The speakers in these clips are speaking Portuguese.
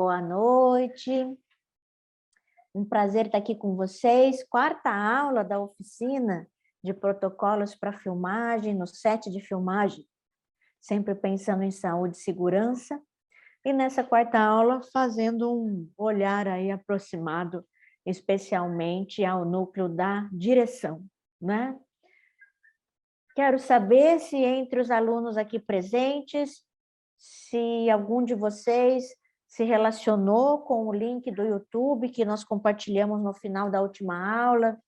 Boa noite. Um prazer estar aqui com vocês. Quarta aula da oficina de protocolos para filmagem, no set de filmagem, sempre pensando em saúde e segurança. E nessa quarta aula, fazendo um olhar aí aproximado, especialmente ao núcleo da direção, né? Quero saber se entre os alunos aqui presentes, se algum de vocês se relacionou com o link do YouTube que nós compartilhamos no final da última aula,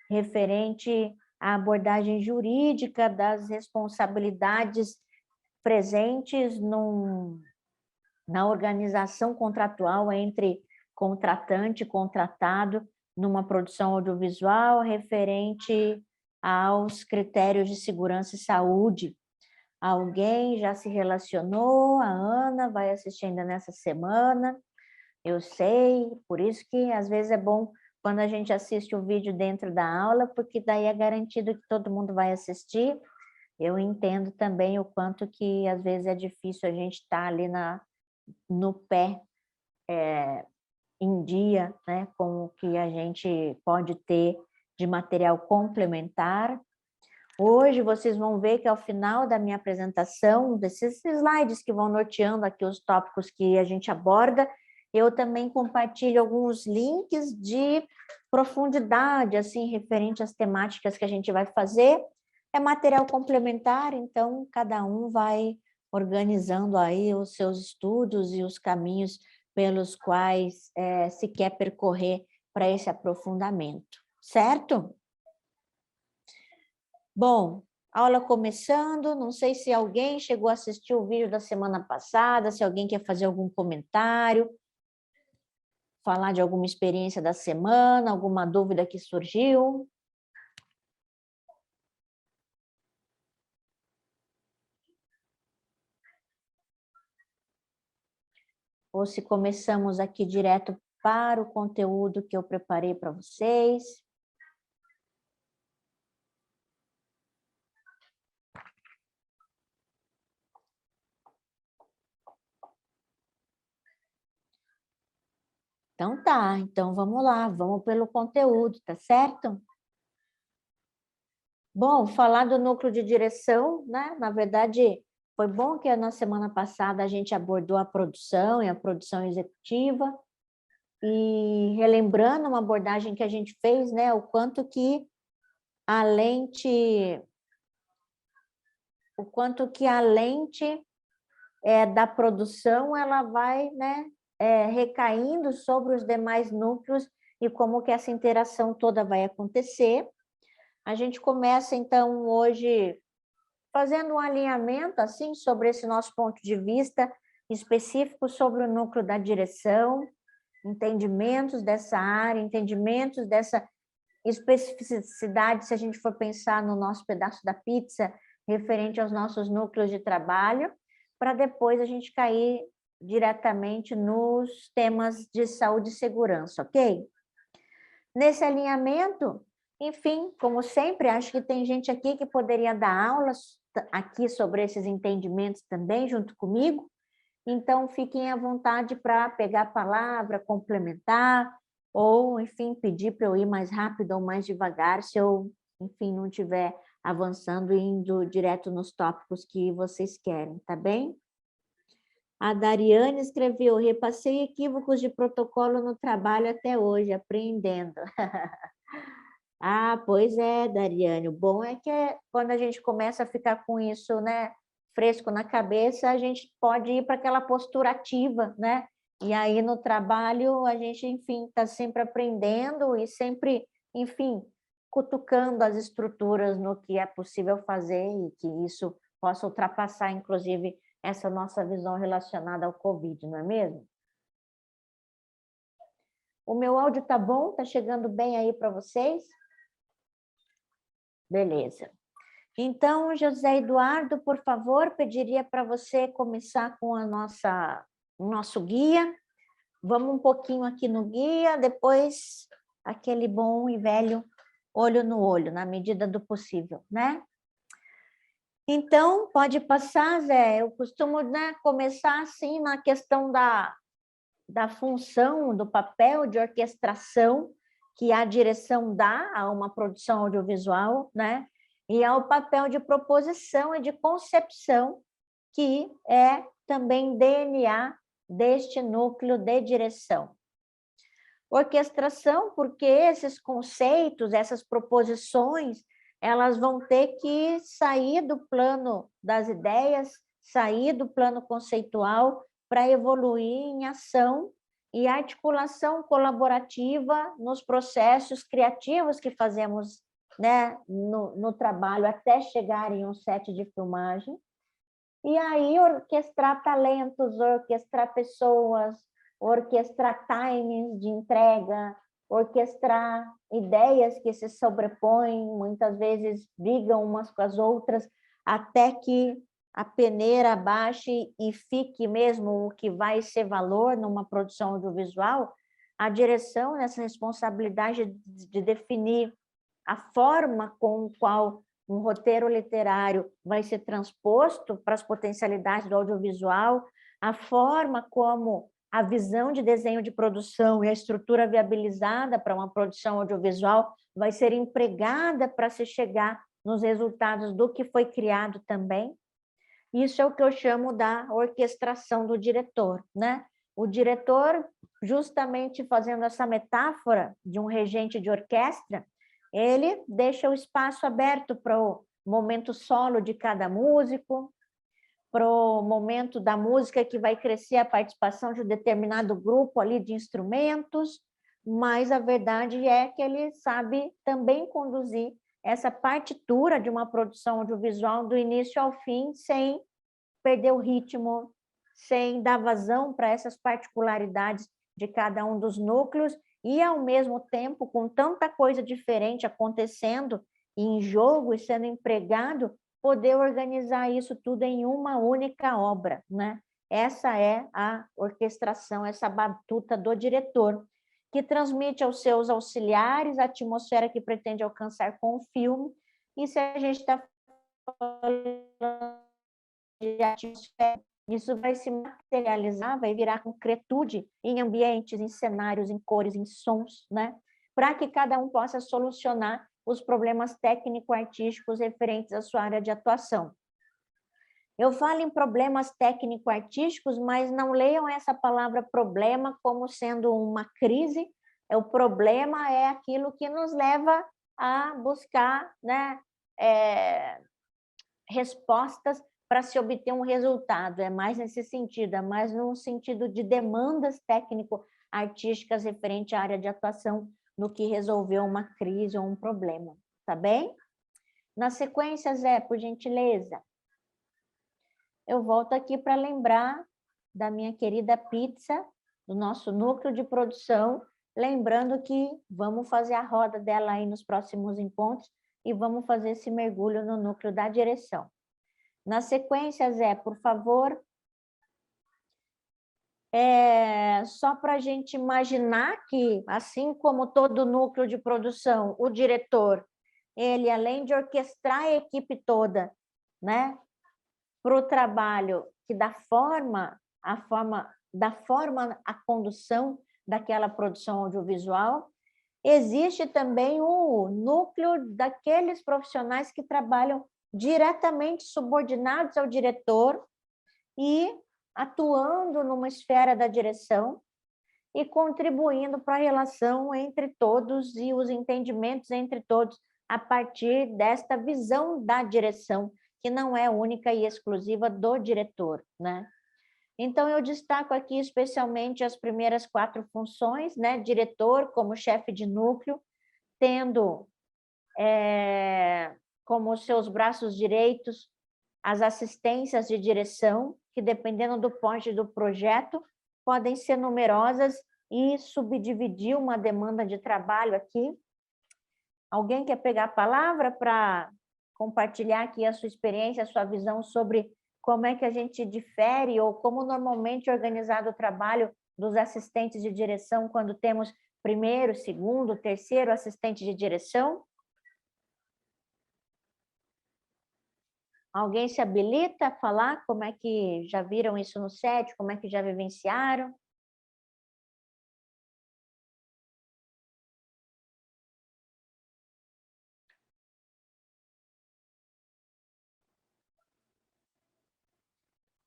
referente à abordagem jurídica das responsabilidades presentes na organização contratual entre contratante e contratado numa produção audiovisual referente aos critérios de segurança e saúde. Alguém já se relacionou? A Ana vai assistir ainda nessa semana, eu sei, por isso que às vezes é bom quando a gente assiste o vídeo dentro da aula, porque daí é garantido que todo mundo vai assistir. Eu entendo também o quanto que às vezes é difícil a gente estar ali no pé, em dia, né, com o que a gente pode ter de material complementar. Hoje vocês vão ver que ao final da minha apresentação, desses slides que vão norteando aqui os tópicos que a gente aborda, eu também compartilho alguns links de profundidade, assim, referente às temáticas que a gente vai fazer. É material complementar, então cada um vai organizando aí os seus estudos e os caminhos pelos quais se quer percorrer para esse aprofundamento, certo? Bom, aula começando, não sei se alguém chegou a assistir o vídeo da semana passada, se alguém quer fazer algum comentário, falar de alguma experiência da semana, alguma dúvida que surgiu. Ou se começamos aqui direto para o conteúdo que eu preparei para vocês. Então tá, então vamos lá, vamos pelo conteúdo, tá certo? Bom, falar do núcleo de direção, né? Na verdade, foi bom que na semana passada a gente abordou a produção e a produção executiva, e relembrando uma abordagem que a gente fez, né? O quanto que a lente da produção ela vai, né, recaindo sobre os demais núcleos e como que essa interação toda vai acontecer. A gente começa, então, hoje fazendo um alinhamento assim sobre esse nosso ponto de vista específico sobre o núcleo da direção, entendimentos dessa área, entendimentos dessa especificidade, se a gente for pensar no nosso pedaço da pizza, referente aos nossos núcleos de trabalho, para depois a gente cair diretamente nos temas de saúde e segurança, ok? Nesse alinhamento, enfim, como sempre, acho que tem gente aqui que poderia dar aulas aqui sobre esses entendimentos também, junto comigo, então fiquem à vontade para pegar a palavra, complementar, ou, enfim, pedir para eu ir mais rápido ou mais devagar, se eu, enfim, não estiver avançando e indo direto nos tópicos que vocês querem, tá bem? A Dariane escreveu: repassei equívocos de protocolo no trabalho até hoje, aprendendo. Ah, pois é, Dariane, o bom é que quando a gente começa a ficar com isso, né, fresco na cabeça, a gente pode ir para aquela postura ativa, né? E aí no trabalho a gente, enfim, está sempre aprendendo e sempre, enfim, cutucando as estruturas no que é possível fazer e que isso possa ultrapassar, inclusive, essa nossa visão relacionada ao Covid, não é mesmo? O meu áudio tá bom? Tá chegando bem aí para vocês? Beleza. Então, José Eduardo, por favor, pediria para você começar com o nosso guia. Vamos um pouquinho aqui no guia, depois aquele bom e velho olho no olho, na medida do possível, né? Então, pode passar, Zé. Eu costumo, né, começar assim na questão da função, do papel de orquestração que a direção dá a uma produção audiovisual, né? E ao papel de proposição e de concepção, que é também DNA deste núcleo de direção. Orquestração, porque esses conceitos, essas proposições, elas vão ter que sair do plano das ideias, sair do plano conceitual para evoluir em ação e articulação colaborativa nos processos criativos que fazemos, né, no trabalho até chegar em um set de filmagem. E aí orquestrar talentos, orquestrar pessoas, orquestrar timings de entrega, orquestrar ideias que se sobrepõem, muitas vezes brigam umas com as outras, até que a peneira baixe e fique mesmo o que vai ser valor numa produção audiovisual. A direção nessa responsabilidade de definir a forma com a qual um roteiro literário vai ser transposto para as potencialidades do audiovisual, a forma como a visão de desenho de produção e a estrutura viabilizada para uma produção audiovisual vai ser empregada para se chegar nos resultados do que foi criado também. Isso é o que eu chamo da orquestração do diretor, né? O diretor, justamente fazendo essa metáfora de um regente de orquestra, ele deixa o espaço aberto para o momento solo de cada músico, para o momento da música que vai crescer a participação de um determinado grupo ali de instrumentos, mas a verdade é que ele sabe também conduzir essa partitura de uma produção audiovisual do início ao fim, sem perder o ritmo, sem dar vazão para essas particularidades de cada um dos núcleos, e, ao mesmo tempo, com tanta coisa diferente acontecendo em jogo e sendo empregado, poder organizar isso tudo em uma única obra, né? Essa é a orquestração, essa batuta do diretor, que transmite aos seus auxiliares a atmosfera que pretende alcançar com o filme. E se a gente está falando de atmosfera, isso vai se materializar, vai virar concretude em ambientes, em cenários, em cores, em sons, né? Para que cada um possa solucionar os problemas técnico-artísticos referentes à sua área de atuação. Eu falo em problemas técnico-artísticos, mas não leiam essa palavra problema como sendo uma crise. O problema é aquilo que nos leva a buscar, né, respostas para se obter um resultado. É mais nesse sentido, é mais no sentido de demandas técnico-artísticas referente à área de atuação do que resolver uma crise ou um problema. Tá bem? Na sequência, Zé, por gentileza, eu volto aqui para lembrar da minha querida pizza, do nosso núcleo de produção, lembrando que vamos fazer a roda dela aí nos próximos encontros e vamos fazer esse mergulho no núcleo da direção. Na sequência, Zé, por favor, só para a gente imaginar que, assim como todo núcleo de produção, o diretor, ele, além de orquestrar a equipe toda, né, para o trabalho que dá forma à condução daquela produção audiovisual, existe também o núcleo daqueles profissionais que trabalham diretamente subordinados ao diretor e atuando numa esfera da direção e contribuindo para a relação entre todos e os entendimentos entre todos a partir desta visão da direção, que não é única e exclusiva do diretor, né? Então, eu destaco aqui especialmente as primeiras 4 funções, né? Diretor como chefe de núcleo, tendo como seus braços direitos as assistências de direção, que dependendo do porte do projeto, podem ser numerosas e subdividir uma demanda de trabalho aqui. Alguém quer pegar a palavra para compartilhar aqui a sua experiência, a sua visão sobre como é que a gente difere ou como normalmente é organizado o trabalho dos assistentes de direção quando temos primeiro, segundo, terceiro assistente de direção? Alguém se habilita a falar como é que já viram isso no set, como é que já vivenciaram?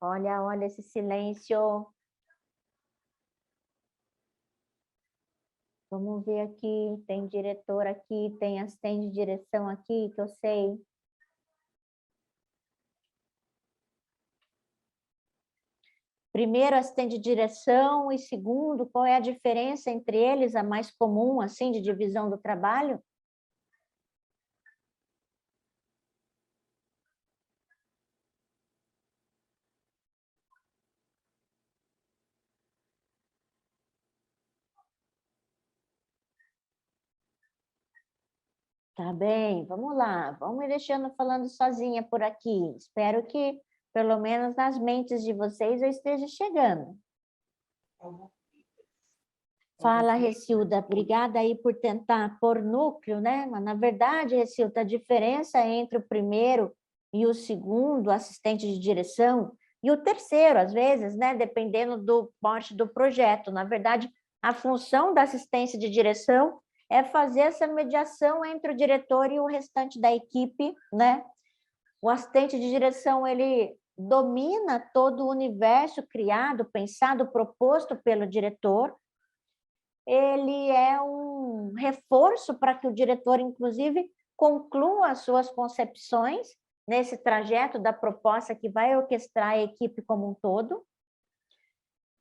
Olha esse silêncio. Vamos ver aqui, tem diretor aqui, tem assistente de direção aqui, que eu sei. Primeiro, assistente de direção, e segundo, qual é a diferença entre eles, a mais comum, assim, de divisão do trabalho? Tá bem, vamos lá, vamos me deixando falando sozinha por aqui. Espero que, pelo menos nas mentes de vocês, eu esteja chegando. Fala, Recilda, obrigada aí por tentar pôr núcleo, né? Mas, na verdade, Recilda, a diferença entre o primeiro e o segundo assistente de direção, e o terceiro, às vezes, né? Dependendo do porte do projeto. Na verdade, a função da assistência de direção é fazer essa mediação entre o diretor e o restante da equipe, né? O assistente de direção, ele domina todo o universo criado, pensado, proposto pelo diretor. Ele é um reforço para que o diretor, inclusive, conclua as suas concepções nesse trajeto da proposta que vai orquestrar a equipe como um todo.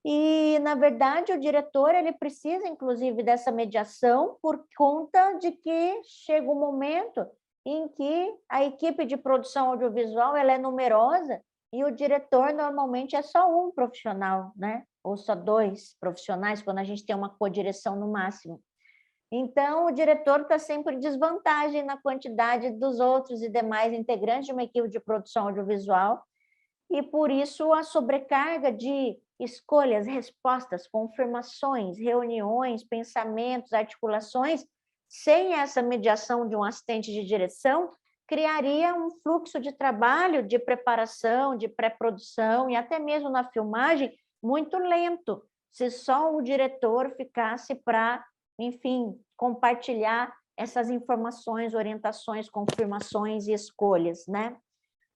E, na verdade, o diretor ele precisa, inclusive, dessa mediação por conta de que chega um momento em que a equipe de produção audiovisual ela é numerosa e o diretor normalmente é só um profissional, né? Ou só dois profissionais, quando a gente tem uma codireção no máximo. Então, o diretor está sempre em desvantagem na quantidade dos outros e demais integrantes de uma equipe de produção audiovisual, e por isso a sobrecarga de escolhas, respostas, confirmações, reuniões, pensamentos, articulações, sem essa mediação de um assistente de direção, criaria um fluxo de trabalho, de preparação, de pré-produção e até mesmo na filmagem muito lento, se só o diretor ficasse para, enfim, compartilhar essas informações, orientações, confirmações e escolhas, né?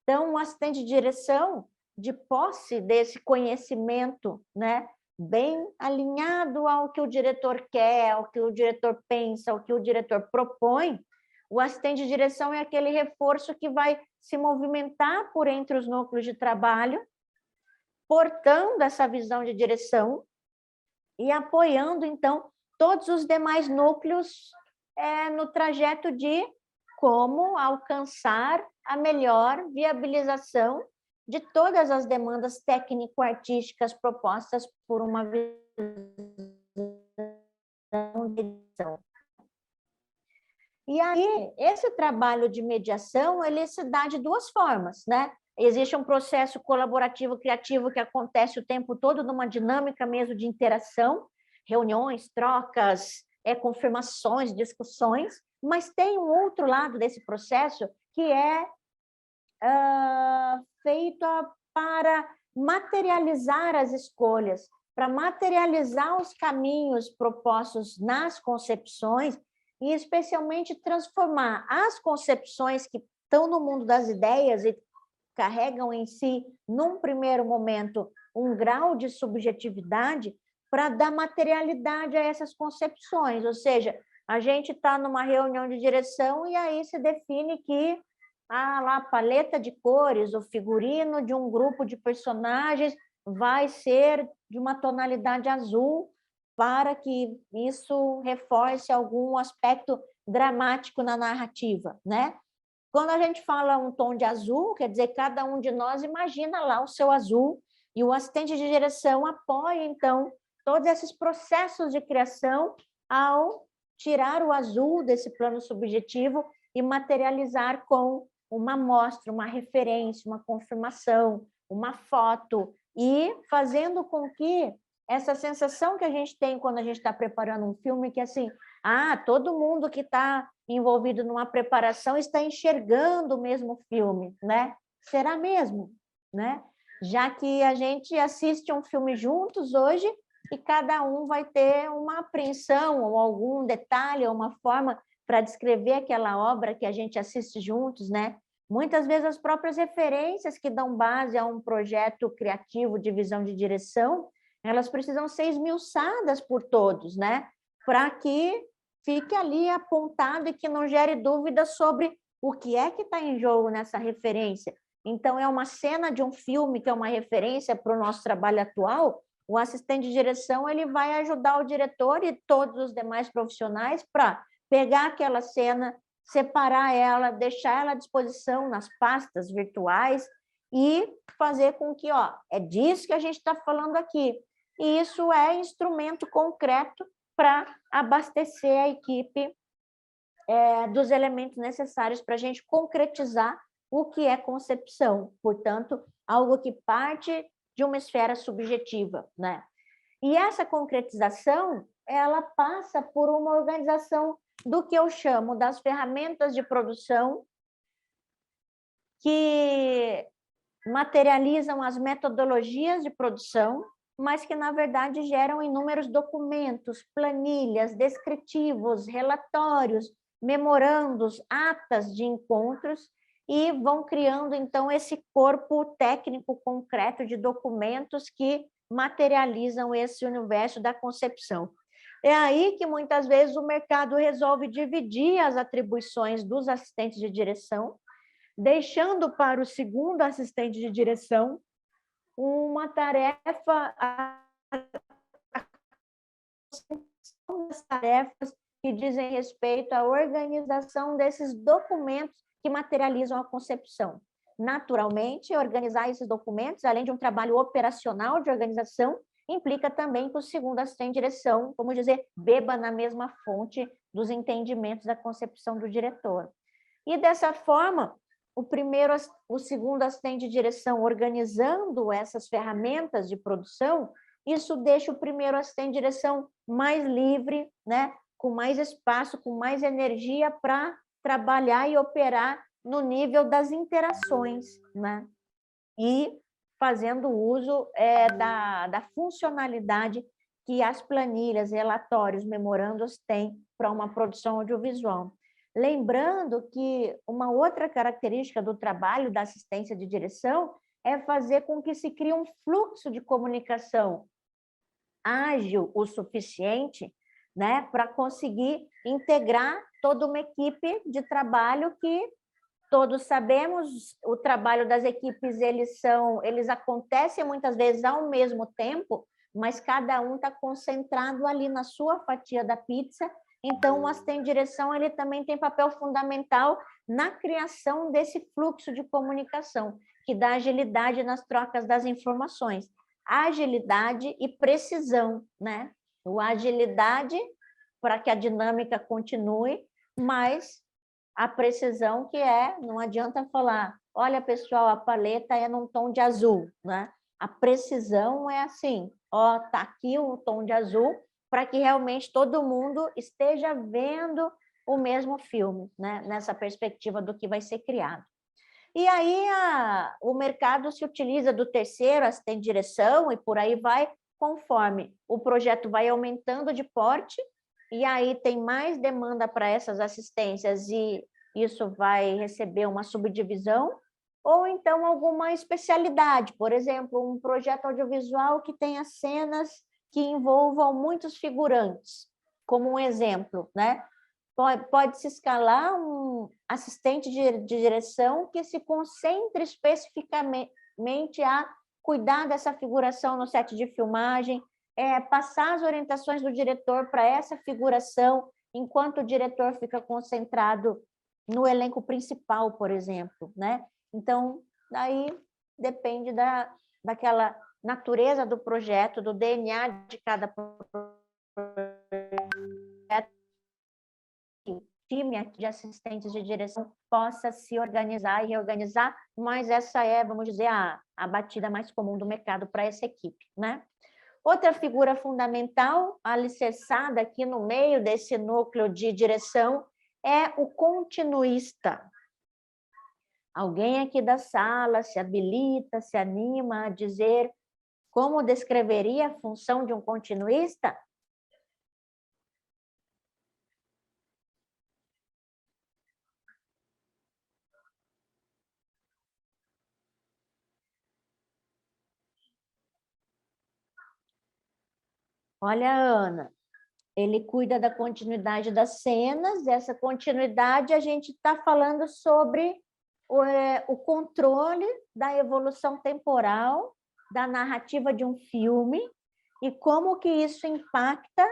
Então, um assistente de direção, de posse desse conhecimento, né, bem alinhado ao que o diretor quer, ao que o diretor pensa, ao que o diretor propõe, o assistente de direção é aquele reforço que vai se movimentar por entre os núcleos de trabalho, portando essa visão de direção e apoiando, então, todos os demais núcleos no trajeto de como alcançar a melhor viabilização de todas as demandas técnico-artísticas propostas por uma visão de edição. E aí, esse trabalho de mediação, ele se dá de duas formas, né? Existe um processo colaborativo criativo que acontece o tempo todo numa dinâmica mesmo de interação, reuniões, trocas, confirmações, discussões, mas tem um outro lado desse processo que é feito para materializar as escolhas, para materializar os caminhos propostos nas concepções e, especialmente, transformar as concepções que estão no mundo das ideias e carregam em si, num primeiro momento, um grau de subjetividade para dar materialidade a essas concepções. Ou seja, a gente está numa reunião de direção e aí se define que a paleta de cores, o figurino de um grupo de personagens vai ser de uma tonalidade azul para que isso reforce algum aspecto dramático na narrativa, né? Quando a gente fala um tom de azul, quer dizer, cada um de nós imagina lá o seu azul, e o assistente de direção apoia, então, todos esses processos de criação ao tirar o azul desse plano subjetivo e materializar com uma amostra, uma referência, uma confirmação, uma foto, e fazendo com que essa sensação que a gente tem quando a gente está preparando um filme, que assim, todo mundo que está envolvido numa preparação está enxergando o mesmo filme, né? Será mesmo, né? Já que a gente assiste um filme juntos hoje e cada um vai ter uma apreensão ou algum detalhe ou uma forma para descrever aquela obra que a gente assiste juntos, né? Muitas vezes as próprias referências que dão base a um projeto criativo de visão de direção, elas precisam ser esmiuçadas por todos, né? Para que fique ali apontado e que não gere dúvidas sobre o que é que está em jogo nessa referência. Então, é uma cena de um filme que é uma referência para o nosso trabalho atual, o assistente de direção ele vai ajudar o diretor e todos os demais profissionais para pegar aquela cena, separar ela, deixar ela à disposição nas pastas virtuais e fazer com que, é disso que a gente está falando aqui. E isso é instrumento concreto para abastecer a equipe dos elementos necessários para a gente concretizar o que é concepção. Portanto, algo que parte de uma esfera subjetiva, né? E essa concretização, ela passa por uma organização do que eu chamo das ferramentas de produção que materializam as metodologias de produção, mas que, na verdade, geram inúmeros documentos, planilhas, descritivos, relatórios, memorandos, atas de encontros, e vão criando, então, esse corpo técnico concreto de documentos que materializam esse universo da concepção. É aí que, muitas vezes, o mercado resolve dividir as atribuições dos assistentes de direção, deixando para o segundo assistente de direção uma tarefa, as tarefas que dizem respeito à organização desses documentos que materializam a concepção. Naturalmente, organizar esses documentos, além de um trabalho operacional de organização, implica também que o segundo assistente de direção, vamos dizer, beba na mesma fonte dos entendimentos da concepção do diretor. E dessa forma, o segundo assistente de direção organizando essas ferramentas de produção, isso deixa o primeiro assistente de direção mais livre, né? Com mais espaço, com mais energia para trabalhar e operar no nível das interações, né? E fazendo uso da funcionalidade que as planilhas, relatórios, memorandos têm para uma produção audiovisual. Lembrando que uma outra característica do trabalho da assistência de direção é fazer com que se crie um fluxo de comunicação ágil o suficiente, né, para conseguir integrar toda uma equipe de trabalho que todos sabemos, o trabalho das equipes, eles acontecem muitas vezes ao mesmo tempo, mas cada um está concentrado ali na sua fatia da pizza. Então, o assistente de direção ele também tem papel fundamental na criação desse fluxo de comunicação, que dá agilidade nas trocas das informações. Agilidade e precisão, né? O agilidade para que a dinâmica continue, mas a precisão que não adianta falar, olha, pessoal, a paleta é num tom de azul, né? A precisão é assim, tá aqui o tom de azul, para que realmente todo mundo esteja vendo o mesmo filme, né? Nessa perspectiva do que vai ser criado. E aí o mercado se utiliza do terceiro assistente de direção e por aí vai, conforme o projeto vai aumentando de porte, e aí tem mais demanda para essas assistências e isso vai receber uma subdivisão, ou então alguma especialidade, por exemplo, um projeto audiovisual que tenha cenas que envolvam muitos figurantes, como um exemplo, né? Pode-se escalar um assistente de direção que se concentre especificamente a cuidar dessa figuração no set de filmagem, passar as orientações do diretor para essa figuração, enquanto o diretor fica concentrado no elenco principal, por exemplo, né? Então, daí depende daquela natureza do projeto, do DNA de cada projeto, time de assistentes de direção possa se organizar e reorganizar, mas essa vamos dizer, a batida mais comum do mercado para essa equipe, né? Outra figura fundamental, alicerçada aqui no meio desse núcleo de direção, é o continuista. Alguém aqui da sala se habilita, se anima a dizer como descreveria a função de um continuista? Olha, Ana, ele cuida da continuidade das cenas, essa continuidade a gente está falando sobre o controle da evolução temporal da narrativa de um filme e como que isso impacta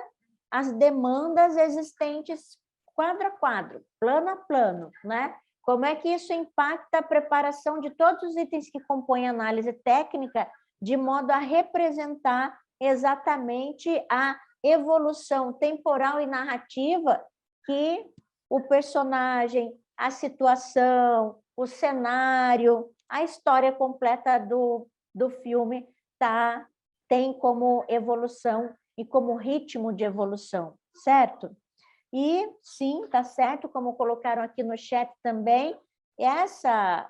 as demandas existentes quadro a quadro, plano a plano, né? Como é que isso impacta a preparação de todos os itens que compõem a análise técnica, de modo a representar exatamente a evolução temporal e narrativa que o personagem, a situação, o cenário, a história completa do filme tem como evolução e como ritmo de evolução, certo? E sim, está certo, como colocaram aqui no chat também,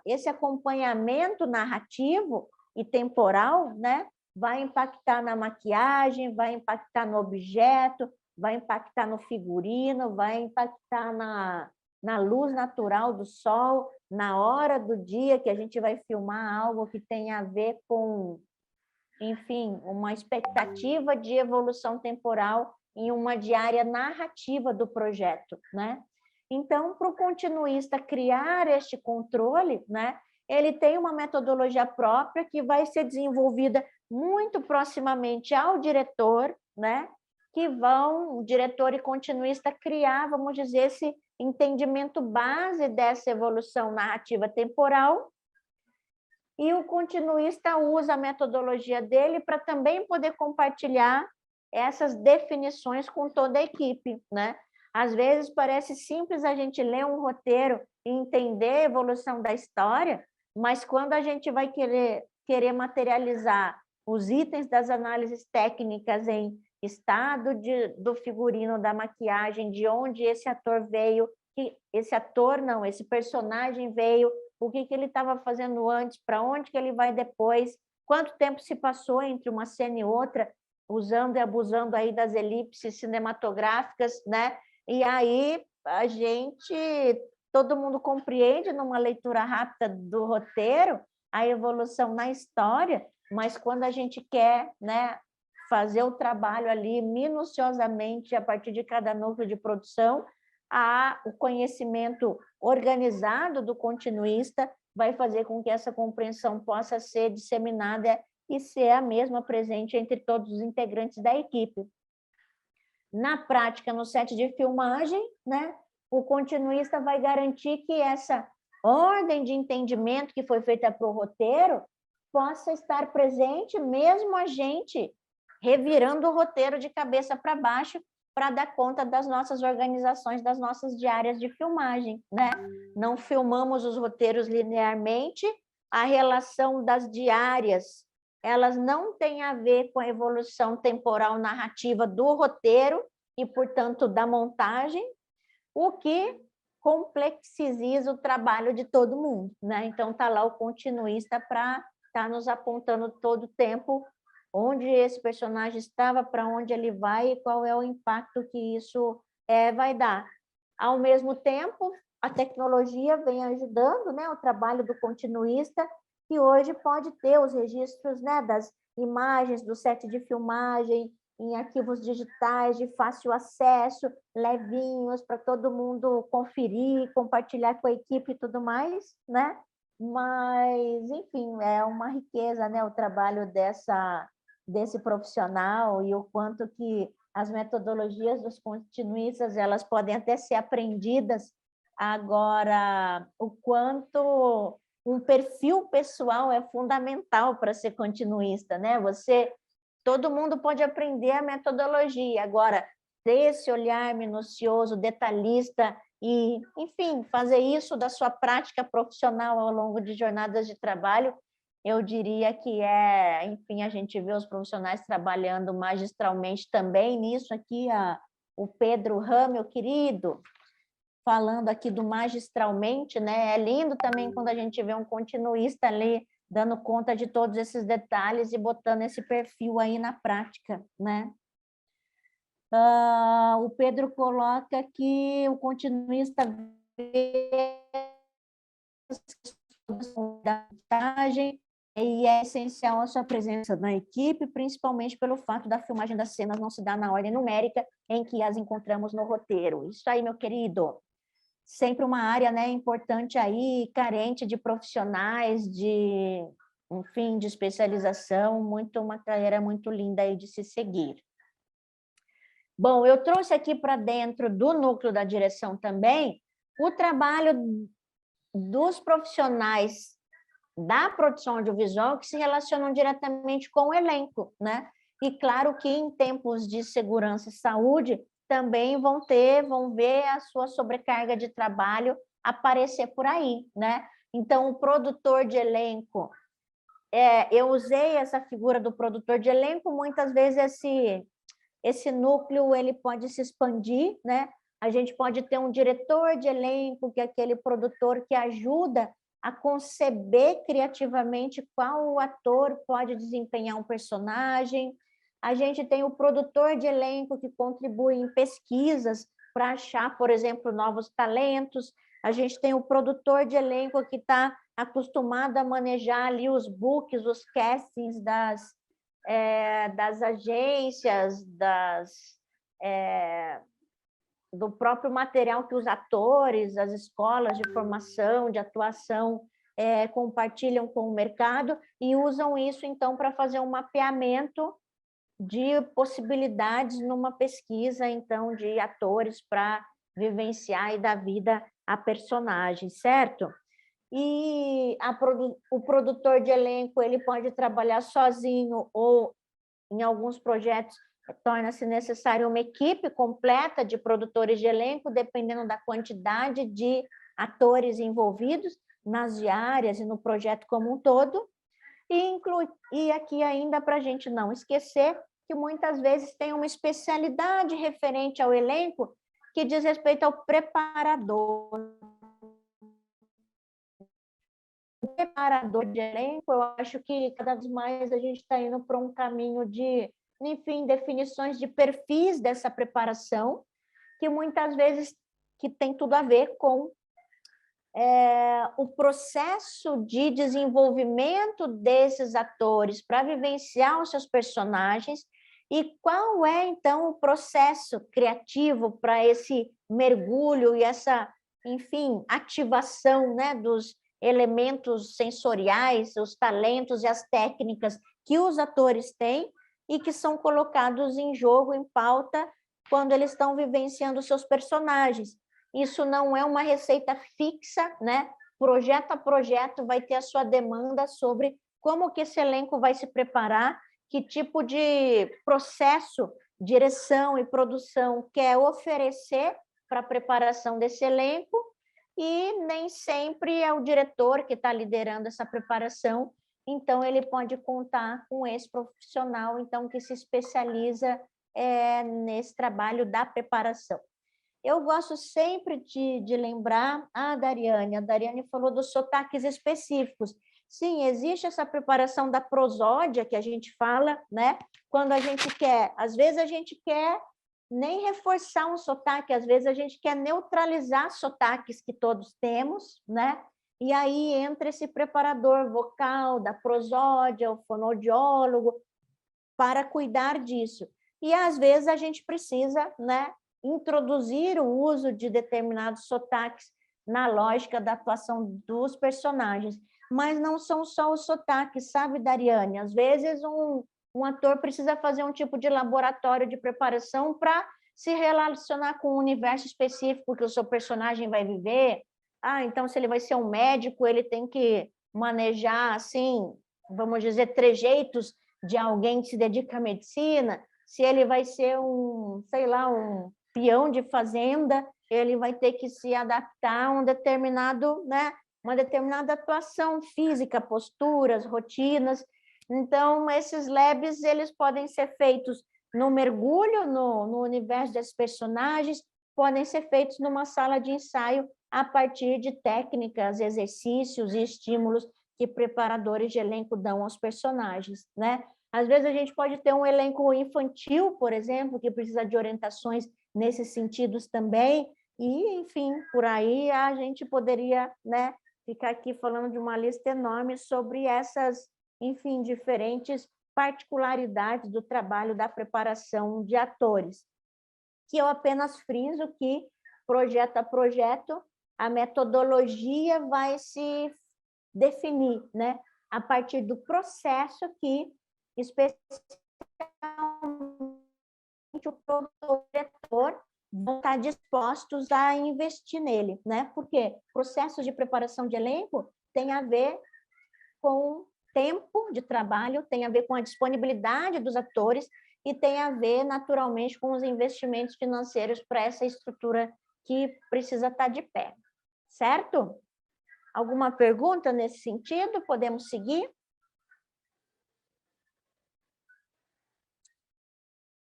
esse acompanhamento narrativo e temporal, né, vai impactar na maquiagem, vai impactar no objeto, vai impactar no figurino, vai impactar na luz natural do sol, na hora do dia que a gente vai filmar algo que tem a ver com, enfim, uma expectativa de evolução temporal em uma diária narrativa do projeto, né? Então, para o continuista criar este controle, né, ele tem uma metodologia própria que vai ser desenvolvida muito proximamente ao diretor, né, que o diretor e continuista criar, vamos dizer, esse entendimento base dessa evolução narrativa temporal, e o continuista usa a metodologia dele para também poder compartilhar essas definições com toda a equipe, né? Às vezes parece simples a gente ler um roteiro e entender a evolução da história, mas quando a gente vai querer materializar os itens das análises técnicas em estado do figurino, da maquiagem, de onde esse ator veio, esse personagem veio, o que ele estava fazendo antes, para onde que ele vai depois, quanto tempo se passou entre uma cena e outra, usando e abusando aí das elipses cinematográficas, né? E aí todo mundo compreende numa leitura rápida do roteiro a evolução na história, mas quando a gente quer, né, fazer o trabalho ali minuciosamente a partir de cada núcleo de produção, o conhecimento organizado do continuista vai fazer com que essa compreensão possa ser disseminada e ser a mesma presente entre todos os integrantes da equipe. Na prática, no set de filmagem, né, o continuista vai garantir que essa ordem de entendimento que foi feita para o roteiro possa estar presente, mesmo a gente revirando o roteiro de cabeça para baixo, para dar conta das nossas organizações, das nossas diárias de filmagem, né? Não filmamos os roteiros linearmente, a relação das diárias, elas não têm a ver com a evolução temporal narrativa do roteiro e, portanto, da montagem, o que complexiza o trabalho de todo mundo, né? Então, está lá o continuista para estar nos apontando todo o tempo onde esse personagem estava, para onde ele vai e qual é o impacto que isso vai dar. Ao mesmo tempo, a tecnologia vem ajudando, né, o trabalho do continuista, que hoje pode ter os registros, né, das imagens do set de filmagem em arquivos digitais de fácil acesso, levinhos, para todo mundo conferir, compartilhar com a equipe e tudo mais, né? Mas, enfim, é uma riqueza, né, o trabalho desse profissional e o quanto que as metodologias dos continuistas, elas podem até ser aprendidas, agora o quanto um perfil pessoal é fundamental para ser continuista, né? Todo mundo pode aprender a metodologia, agora ter esse olhar minucioso, detalhista e, enfim, fazer isso da sua prática profissional ao longo de jornadas de trabalho, eu diria que enfim, a gente vê os profissionais trabalhando magistralmente também nisso aqui, o Pedro Ram, meu querido, falando aqui do magistralmente, né? É lindo também quando a gente vê um continuista ali dando conta de todos esses detalhes e botando esse perfil aí na prática, né? O Pedro coloca que o continuista vê da montagem E é essencial a sua presença na equipe, principalmente pelo fato da filmagem das cenas não se dar na ordem numérica em que as encontramos no roteiro. Isso aí, meu querido. Sempre uma área, né, importante aí, carente de profissionais, de, enfim, de especialização, uma carreira muito linda aí de se seguir. Bom, eu trouxe aqui para dentro do núcleo da direção também o trabalho dos profissionais da produção audiovisual que se relacionam diretamente com o elenco, né? E claro que em tempos de segurança e saúde também vão ver a sua sobrecarga de trabalho aparecer por aí, né? Então, o produtor de elenco, eu usei essa figura do produtor de elenco, muitas vezes esse núcleo ele pode se expandir, né? A gente pode ter um diretor de elenco, que é aquele produtor que ajuda a conceber criativamente qual ator pode desempenhar um personagem. A gente tem o produtor de elenco que contribui em pesquisas para achar, por exemplo, novos talentos. A gente tem o produtor de elenco que está acostumado a manejar ali os books, os castings das agências, do próprio material que os atores, as escolas de formação, de atuação compartilham com o mercado e usam isso, então, para fazer um mapeamento de possibilidades numa pesquisa, então, de atores para vivenciar e dar vida a personagens, certo? E o produtor de elenco ele pode trabalhar sozinho ou, em alguns projetos, torna-se necessário uma equipe completa de produtores de elenco, dependendo da quantidade de atores envolvidos nas diárias e no projeto como um todo. E aqui ainda, para a gente não esquecer, que muitas vezes tem uma especialidade referente ao elenco que diz respeito ao preparador. O preparador de elenco, eu acho que cada vez mais a gente está indo para um caminho de, enfim, definições de perfis dessa preparação, que muitas vezes que tem tudo a ver com o processo de desenvolvimento desses atores para vivenciar os seus personagens e qual é, então, o processo criativo para esse mergulho e essa, enfim, ativação, né, dos elementos sensoriais, os talentos e as técnicas que os atores têm e que são colocados em jogo, em pauta, quando eles estão vivenciando seus personagens. Isso não é uma receita fixa, né? Projeto a projeto vai ter a sua demanda sobre como que esse elenco vai se preparar, que tipo de processo, direção e produção quer oferecer para a preparação desse elenco, e nem sempre é o diretor que está liderando essa preparação, então ele pode contar com esse profissional, então, que se especializa nesse trabalho da preparação. Eu gosto sempre de lembrar a Dariane falou dos sotaques específicos. Sim, existe essa preparação da prosódia que a gente fala, né? Quando a gente quer, às vezes a gente quer nem reforçar um sotaque, às vezes a gente quer neutralizar sotaques que todos temos, né? E aí entra esse preparador vocal da prosódia, o fonoaudiólogo, para cuidar disso. E às vezes a gente precisa, né, introduzir o uso de determinados sotaques na lógica da atuação dos personagens. Mas não são só os sotaques, sabe, Dariane? Às vezes um ator precisa fazer um tipo de laboratório de preparação para se relacionar com um universo específico que o seu personagem vai viver. Então, se ele vai ser um médico, ele tem que manejar, assim, vamos dizer, trejeitos de alguém que se dedica à medicina. Se ele vai ser sei lá, um peão de fazenda, ele vai ter que se adaptar a uma determinada atuação física, posturas, rotinas. Então, esses labs eles podem ser feitos no mergulho no universo desses personagens, podem ser feitos numa sala de ensaio a partir de técnicas, exercícios e estímulos que preparadores de elenco dão aos personagens, né? Às vezes a gente pode ter um elenco infantil, por exemplo, que precisa de orientações nesses sentidos também, e, enfim, por aí a gente poderia, né, ficar aqui falando de uma lista enorme sobre essas enfim, diferentes particularidades do trabalho da preparação de atores, que eu apenas friso que, projeto a projeto, a metodologia vai se definir, né, a partir do processo que, especialmente, o produtor, o diretor, vão estar dispostos a investir nele, né? Porque processos de preparação de elenco tem a ver com tempo de trabalho, tem a ver com a disponibilidade dos atores e tem a ver, naturalmente, com os investimentos financeiros para essa estrutura que precisa estar de pé, certo? Alguma pergunta nesse sentido? Podemos seguir?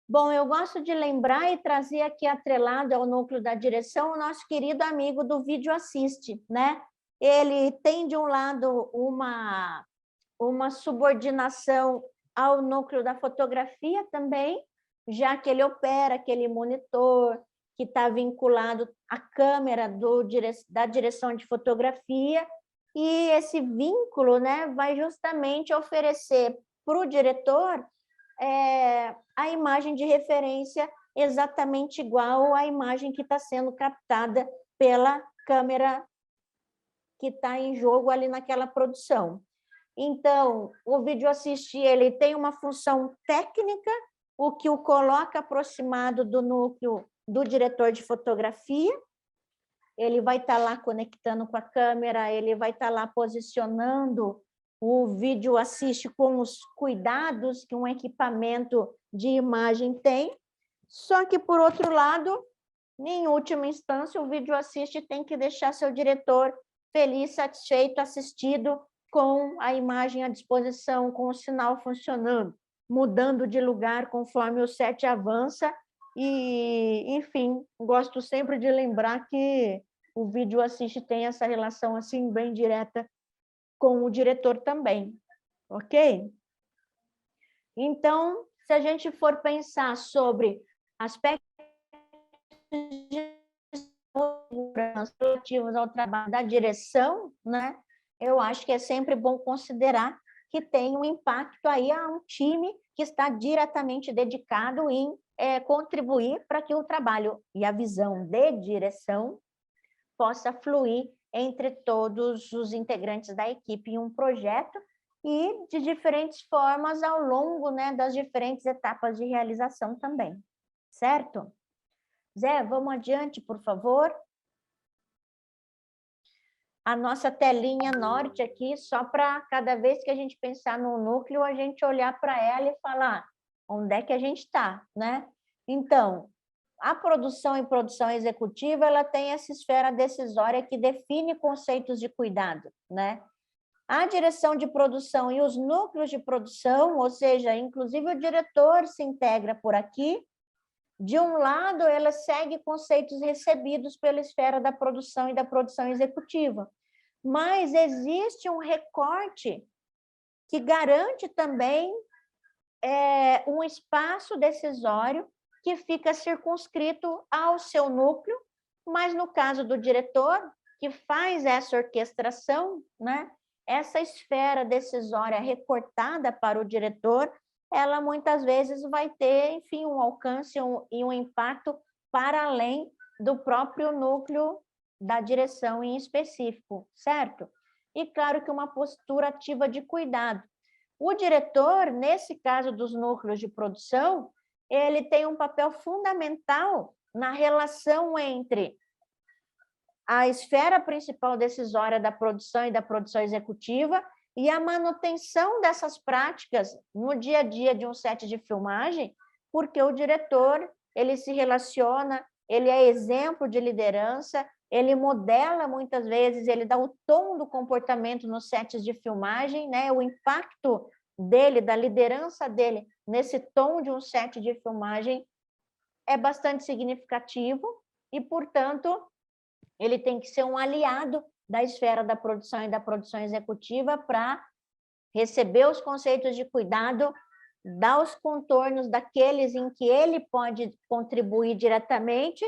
Bom, eu gosto de lembrar e trazer aqui atrelado ao núcleo da direção o nosso querido amigo do Vídeo Assiste, né? Ele tem, de um lado, uma subordinação ao núcleo da fotografia também, já que ele opera aquele monitor que está vinculado à câmera da direção de fotografia, e esse vínculo, né, vai justamente oferecer para o diretor a imagem de referência exatamente igual à imagem que está sendo captada pela câmera que está em jogo ali naquela produção. Então, o Vídeo Assiste, ele tem uma função técnica, o que o coloca aproximado do núcleo do diretor de fotografia. Ele vai estar lá conectando com a câmera, ele vai estar lá posicionando o Vídeo Assiste com os cuidados que um equipamento de imagem tem. Só que, por outro lado, em última instância, o Vídeo Assiste tem que deixar seu diretor feliz, satisfeito, assistido, com a imagem à disposição, com o sinal funcionando, mudando de lugar conforme o set avança. E, enfim, gosto sempre de lembrar que o Vídeo Assiste tem essa relação assim bem direta com o diretor também, ok? Então, se a gente for pensar sobre aspectos relativos ao trabalho da direção, né, eu acho que é sempre bom considerar que tem um impacto aí a um time que está diretamente dedicado em contribuir para que o trabalho e a visão de direção possa fluir entre todos os integrantes da equipe em um projeto e de diferentes formas ao longo, né, das diferentes etapas de realização também, certo? Zé, vamos adiante, por favor. A nossa telinha norte aqui, só para cada vez que a gente pensar no núcleo, a gente olhar para ela e falar onde é que a gente está, né? Então, a produção e produção executiva, ela tem essa esfera decisória que define conceitos de cuidado, né? A direção de produção e os núcleos de produção, ou seja, inclusive o diretor se integra por aqui. De um lado, ela segue conceitos recebidos pela esfera da produção e da produção executiva, mas existe um recorte que garante também um espaço decisório que fica circunscrito ao seu núcleo, mas no caso do diretor, que faz essa orquestração, né, essa esfera decisória recortada para o diretor, ela muitas vezes vai ter, enfim, um alcance e um impacto para além do próprio núcleo da direção em específico, certo? E claro que uma postura ativa de cuidado. O diretor, nesse caso dos núcleos de produção, ele tem um papel fundamental na relação entre a esfera principal decisória da produção e da produção executiva e a manutenção dessas práticas no dia a dia de um set de filmagem, porque o diretor, ele se relaciona, ele é exemplo de liderança, ele modela muitas vezes, ele dá o tom do comportamento nos sets de filmagem, né? O impacto dele, da liderança dele nesse tom de um set de filmagem é bastante significativo e, portanto, ele tem que ser um aliado da esfera da produção e da produção executiva para receber os conceitos de cuidado, dar os contornos daqueles em que ele pode contribuir diretamente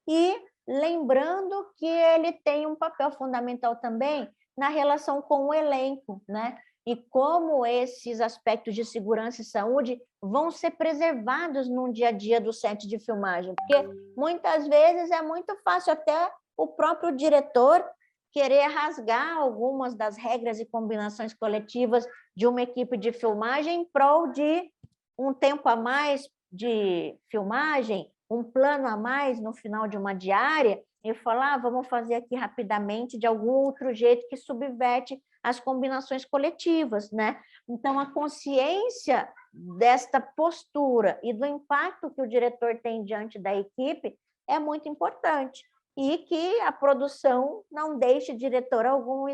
e lembrando que ele tem um papel fundamental também na relação com o elenco, né? e como esses aspectos de segurança e saúde vão ser preservados no dia a dia do set de filmagem, porque muitas vezes é muito fácil até o próprio diretor querer rasgar algumas das regras e combinações coletivas de uma equipe de filmagem em prol de um tempo a mais de filmagem, um plano a mais no final de uma diária, e falar, vamos fazer aqui rapidamente de algum outro jeito que subverte as combinações coletivas, né? Então, a consciência desta postura e do impacto que o diretor tem diante da equipe é muito importante, e que a produção não deixe diretor algum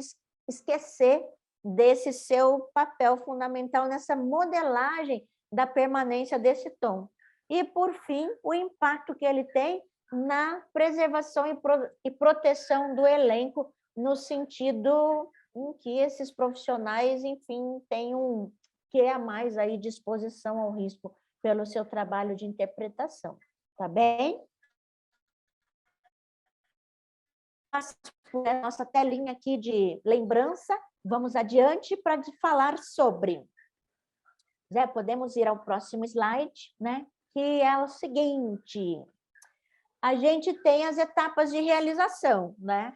esquecer desse seu papel fundamental nessa modelagem da permanência desse tom. E, por fim, o impacto que ele tem na preservação e proteção do elenco, no sentido em que esses profissionais, enfim, têm um que a mais aí de exposição ao risco pelo seu trabalho de interpretação. Tá bem? A nossa telinha aqui de lembrança, vamos adiante para falar sobre... Zé, podemos ir ao próximo slide, né? Que é o seguinte: a gente tem as etapas de realização, né?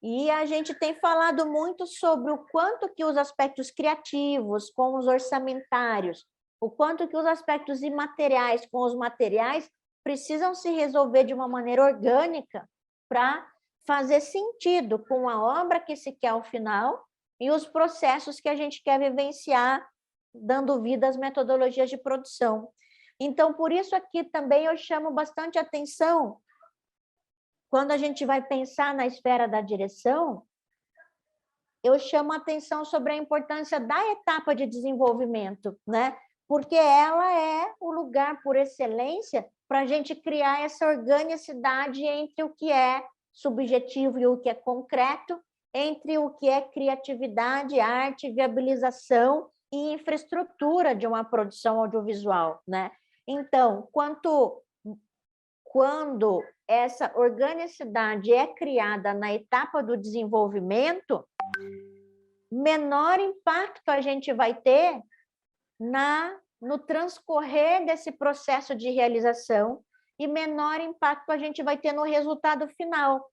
E a gente tem falado muito sobre o quanto que os aspectos criativos com os orçamentários, o quanto que os aspectos imateriais com os materiais precisam se resolver de uma maneira orgânica para fazer sentido com a obra que se quer ao final e os processos que a gente quer vivenciar, dando vida às metodologias de produção. Então, por isso aqui também eu chamo bastante atenção, quando a gente vai pensar na esfera da direção, eu chamo a atenção sobre a importância da etapa de desenvolvimento, né? Porque ela é o lugar por excelência para a gente criar essa organicidade entre o que é subjetivo e o que é concreto, entre o que é criatividade, arte, viabilização e infraestrutura de uma produção audiovisual, né? Então, quando essa organicidade é criada na etapa do desenvolvimento, menor impacto a gente vai ter no transcorrer desse processo de realização e menor impacto a gente vai ter no resultado final.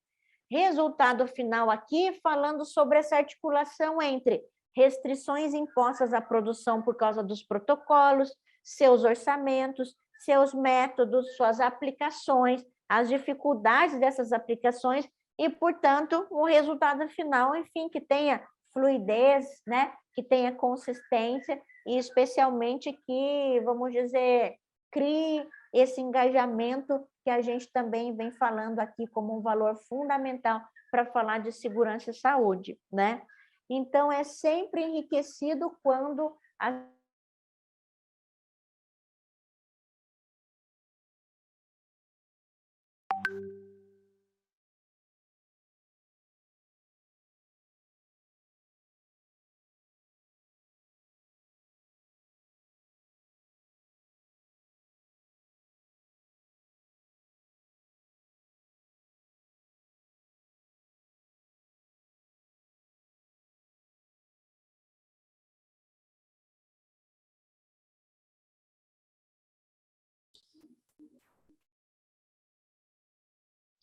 Resultado final aqui falando sobre essa articulação entre restrições impostas à produção por causa dos protocolos, seus orçamentos, seus métodos, suas aplicações, as dificuldades dessas aplicações e, portanto, um resultado final, enfim, que tenha fluidez, né? Que tenha consistência e, especialmente, que, vamos dizer, crie esse engajamento que a gente também vem falando aqui como um valor fundamental para falar de segurança e saúde, né? Então, é sempre enriquecido quando a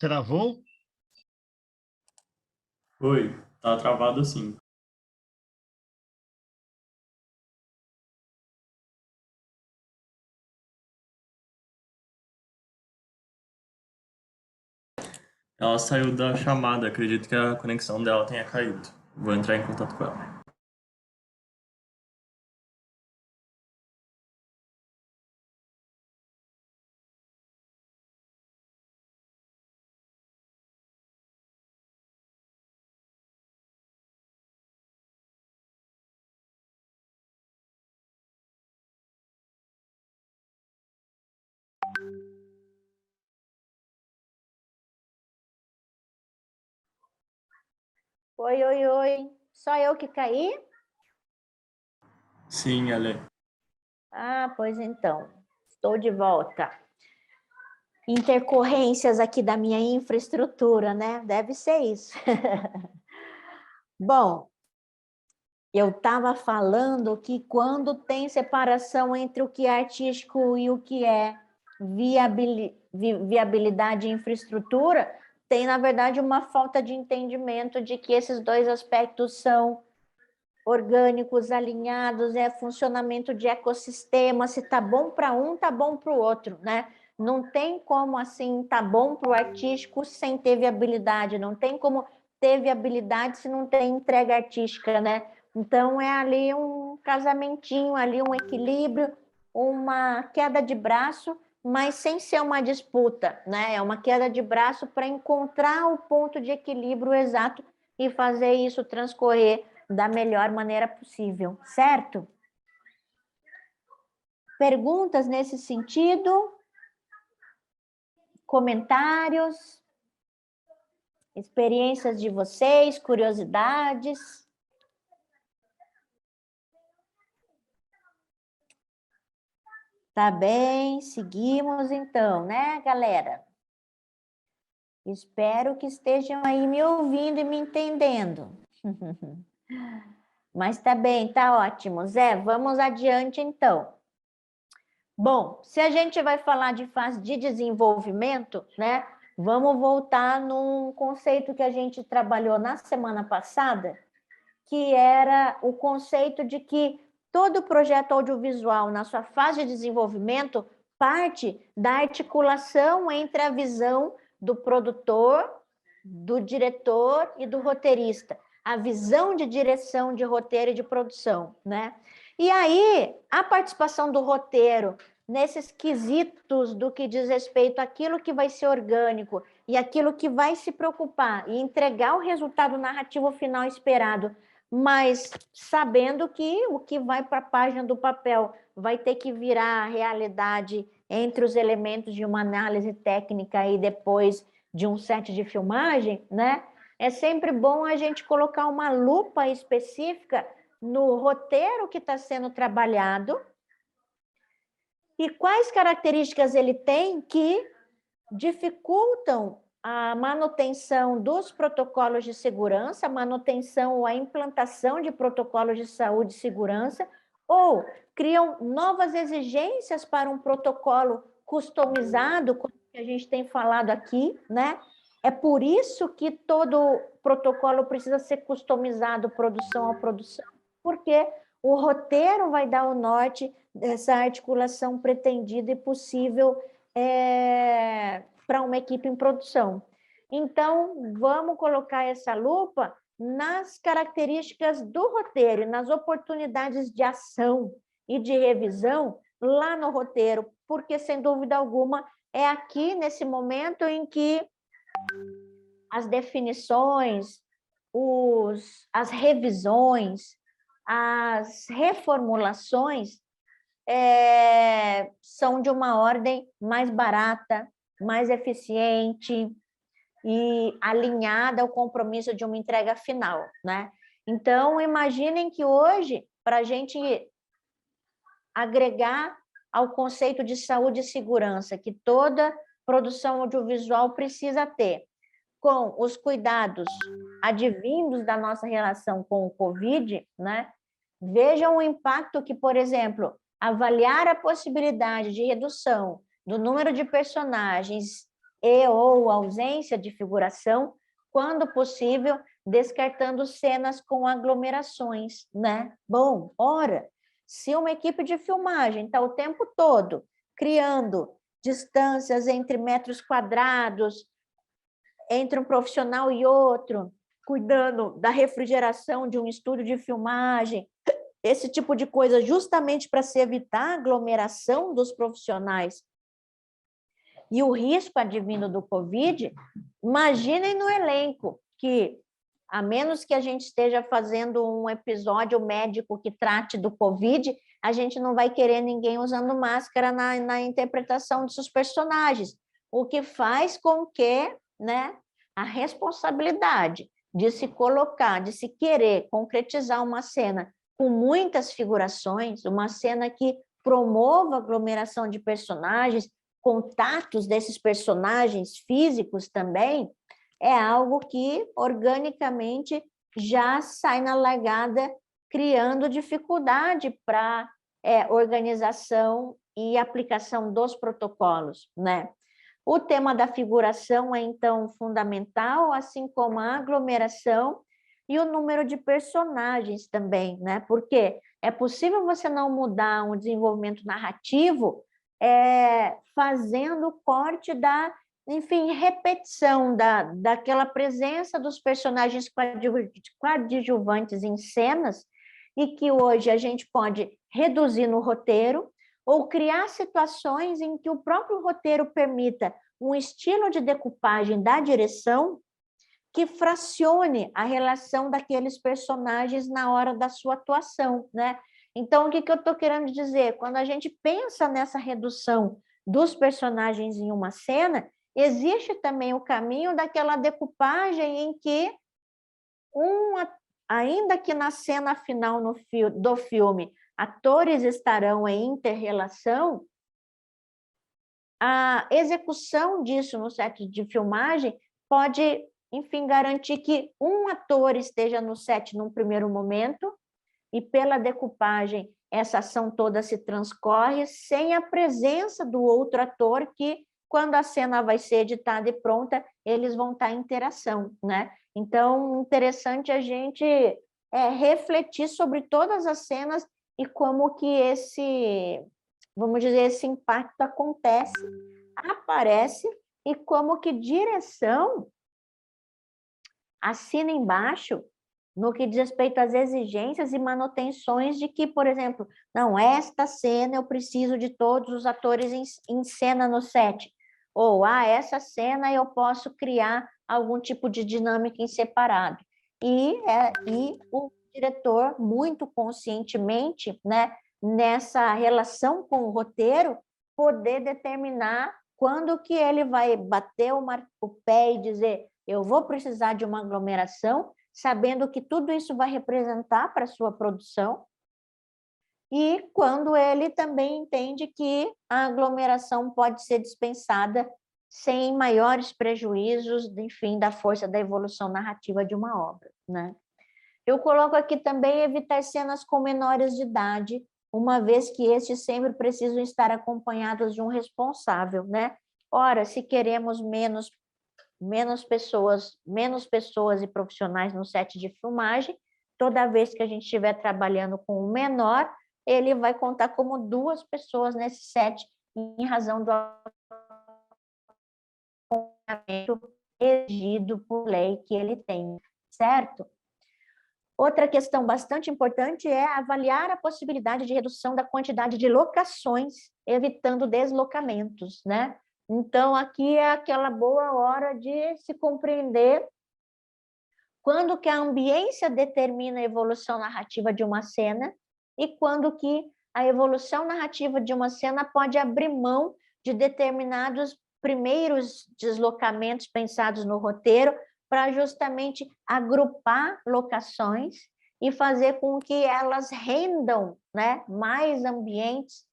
Travou? Oi, tá travado assim. Ela saiu da chamada, acredito que a conexão dela tenha caído. Vou entrar em contato com ela. Oi, oi, oi. Só eu que caí? Sim, Ale. Ah, pois então. Estou de volta. Intercorrências aqui da minha infraestrutura, né? Deve ser isso. Bom, Eu estava falando que quando tem separação entre o que é artístico e o que é viabilidade e infraestrutura, tem, na verdade, uma falta de entendimento de que esses dois aspectos são orgânicos, alinhados, é funcionamento de ecossistema, se tá bom para um, tá bom para o outro, né? Não tem como, assim, tá bom para o artístico sem ter viabilidade, não tem como ter viabilidade se não tem entrega artística, né? Então, é ali um casamentinho, ali um equilíbrio, uma queda de braço, mas sem ser uma disputa, né? É uma queda de braço para encontrar o ponto de equilíbrio exato e fazer isso transcorrer da melhor maneira possível, certo? Perguntas nesse sentido? Comentários? Experiências de vocês? Curiosidades? Tá bem, seguimos então, né, galera? Espero que estejam aí me ouvindo e me entendendo. Mas tá bem, tá ótimo. Zé, vamos adiante então. Bom, se a gente vai falar de fase de desenvolvimento, né? Vamos voltar num conceito que a gente trabalhou na semana passada, que era o conceito de que todo projeto audiovisual, na sua fase de desenvolvimento, parte da articulação entre a visão do produtor, do diretor e do roteirista. A visão de direção, de roteiro e de produção, né? E aí, a participação do roteiro nesses quesitos do que diz respeito àquilo que vai ser orgânico e aquilo que vai se preocupar e entregar o resultado narrativo final esperado, mas sabendo que o que vai para a página do papel vai ter que virar realidade entre os elementos de uma análise técnica e depois de um set de filmagem, né? É sempre bom a gente colocar uma lupa específica no roteiro que está sendo trabalhado e quais características ele tem que dificultam a manutenção dos protocolos de segurança, a manutenção ou a implantação de protocolos de saúde e segurança, ou criam novas exigências para um protocolo customizado, como a gente tem falado aqui, né? É por isso que todo protocolo precisa ser customizado, produção a produção, porque o roteiro vai dar o norte dessa articulação pretendida e possível para uma equipe em produção. Então, vamos colocar essa lupa nas características do roteiro, nas oportunidades de ação e de revisão lá no roteiro, porque, sem dúvida alguma, é aqui, nesse momento, em que as definições, as revisões, as reformulações são de uma ordem mais barata, mais eficiente e alinhada ao compromisso de uma entrega final, né? Então, imaginem que hoje, para a gente agregar ao conceito de saúde e segurança, que toda produção audiovisual precisa ter, com os cuidados advindos da nossa relação com o Covid, né? Vejam o impacto que, por exemplo, avaliar a possibilidade de redução do número de personagens e ou ausência de figuração, quando possível, descartando cenas com aglomerações, né? Bom, ora, se uma equipe de filmagem está o tempo todo criando distâncias entre metros quadrados, entre um profissional e outro, cuidando da refrigeração de um estúdio de filmagem, esse tipo de coisa, justamente para se evitar a aglomeração dos profissionais e o risco advindo do Covid, imaginem no elenco que, a menos que a gente esteja fazendo um episódio médico que trate do Covid, a gente não vai querer ninguém usando máscara na interpretação de seus personagens, o que faz com que, né, a responsabilidade de se colocar, de se querer concretizar uma cena com muitas figurações, uma cena que promova a aglomeração de personagens, contatos desses personagens físicos também, é algo que organicamente já sai na largada criando dificuldade para organização e aplicação dos protocolos, né? O tema da figuração é, então, fundamental, assim como a aglomeração e o número de personagens também, né? Porque é possível você não mudar um desenvolvimento narrativo fazendo corte da, enfim, repetição daquela presença dos personagens coadjuvantes em cenas, e que hoje a gente pode reduzir no roteiro, ou criar situações em que o próprio roteiro permita um estilo de decupagem da direção que fracione a relação daqueles personagens na hora da sua atuação, né? Então, o que eu estou querendo dizer? Quando a gente pensa nessa redução dos personagens em uma cena, existe também o caminho daquela decupagem em que, ainda que na cena final do filme, atores estarão em inter-relação, a execução disso no set de filmagem pode, enfim, garantir que um ator esteja no set num primeiro momento e, pela decupagem, essa ação toda se transcorre sem a presença do outro ator que, quando a cena vai ser editada e pronta, eles vão estar em interação, né? Então, interessante a gente refletir sobre todas as cenas e como que esse, vamos dizer, esse impacto acontece, aparece, e como que direção assina embaixo no que diz respeito às exigências e manutenções de que, por exemplo, não, esta cena eu preciso de todos os atores em cena no set, ou essa cena eu posso criar algum tipo de dinâmica em separado. E o diretor, muito conscientemente, né, nessa relação com o roteiro, poder determinar quando que ele vai bater o pé e dizer eu vou precisar de uma aglomeração, sabendo que tudo isso vai representar para a sua produção, e quando ele também entende que a aglomeração pode ser dispensada sem maiores prejuízos, enfim, da força da evolução narrativa de uma obra, né? Eu coloco aqui também evitar cenas com menores de idade, uma vez que estes sempre precisam estar acompanhados de um responsável, né? Ora, se queremos menos pessoas e profissionais no set de filmagem, toda vez que a gente estiver trabalhando com um menor, ele vai contar como 2 pessoas nesse set, em razão do acompanhamento exigido por lei que ele tem, certo? Outra questão bastante importante é avaliar a possibilidade de redução da quantidade de locações, evitando deslocamentos, né? Então, aqui é aquela boa hora de se compreender quando que a ambiência determina a evolução narrativa de uma cena e quando que a evolução narrativa de uma cena pode abrir mão de determinados primeiros deslocamentos pensados no roteiro para justamente agrupar locações e fazer com que elas rendam, né, mais ambientes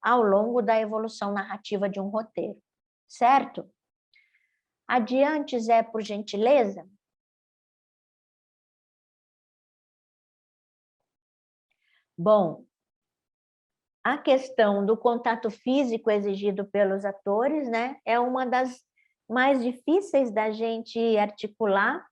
ao longo da evolução narrativa de um roteiro. Certo? Adiante, Zé, por gentileza. Bom, a questão do contato físico exigido pelos atores, né, é uma das mais difíceis da gente articular,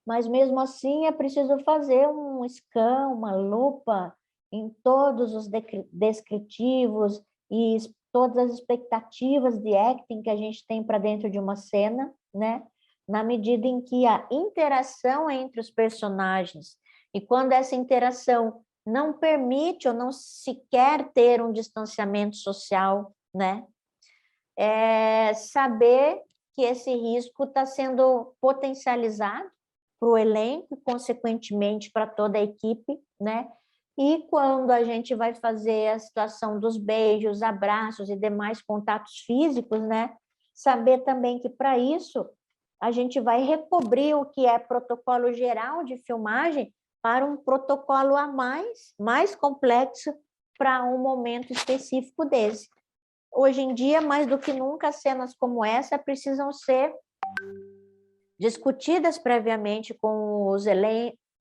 mas mesmo assim é preciso fazer um scan, uma lupa em todos os descritivos e todas as expectativas de acting que a gente tem para dentro de uma cena, né? Na medida em que a interação entre os personagens, e quando essa interação não permite ou não se quer ter um distanciamento social, né? Saber que esse risco está sendo potencializado para o elenco, consequentemente para toda a equipe, né? E quando a gente vai fazer a situação dos beijos, abraços e demais contatos físicos, né? Saber também que, para isso, a gente vai recobrir o que é protocolo geral de filmagem para um protocolo a mais complexo para um momento específico desse. Hoje em dia, mais do que nunca, cenas como essa precisam ser discutidas previamente com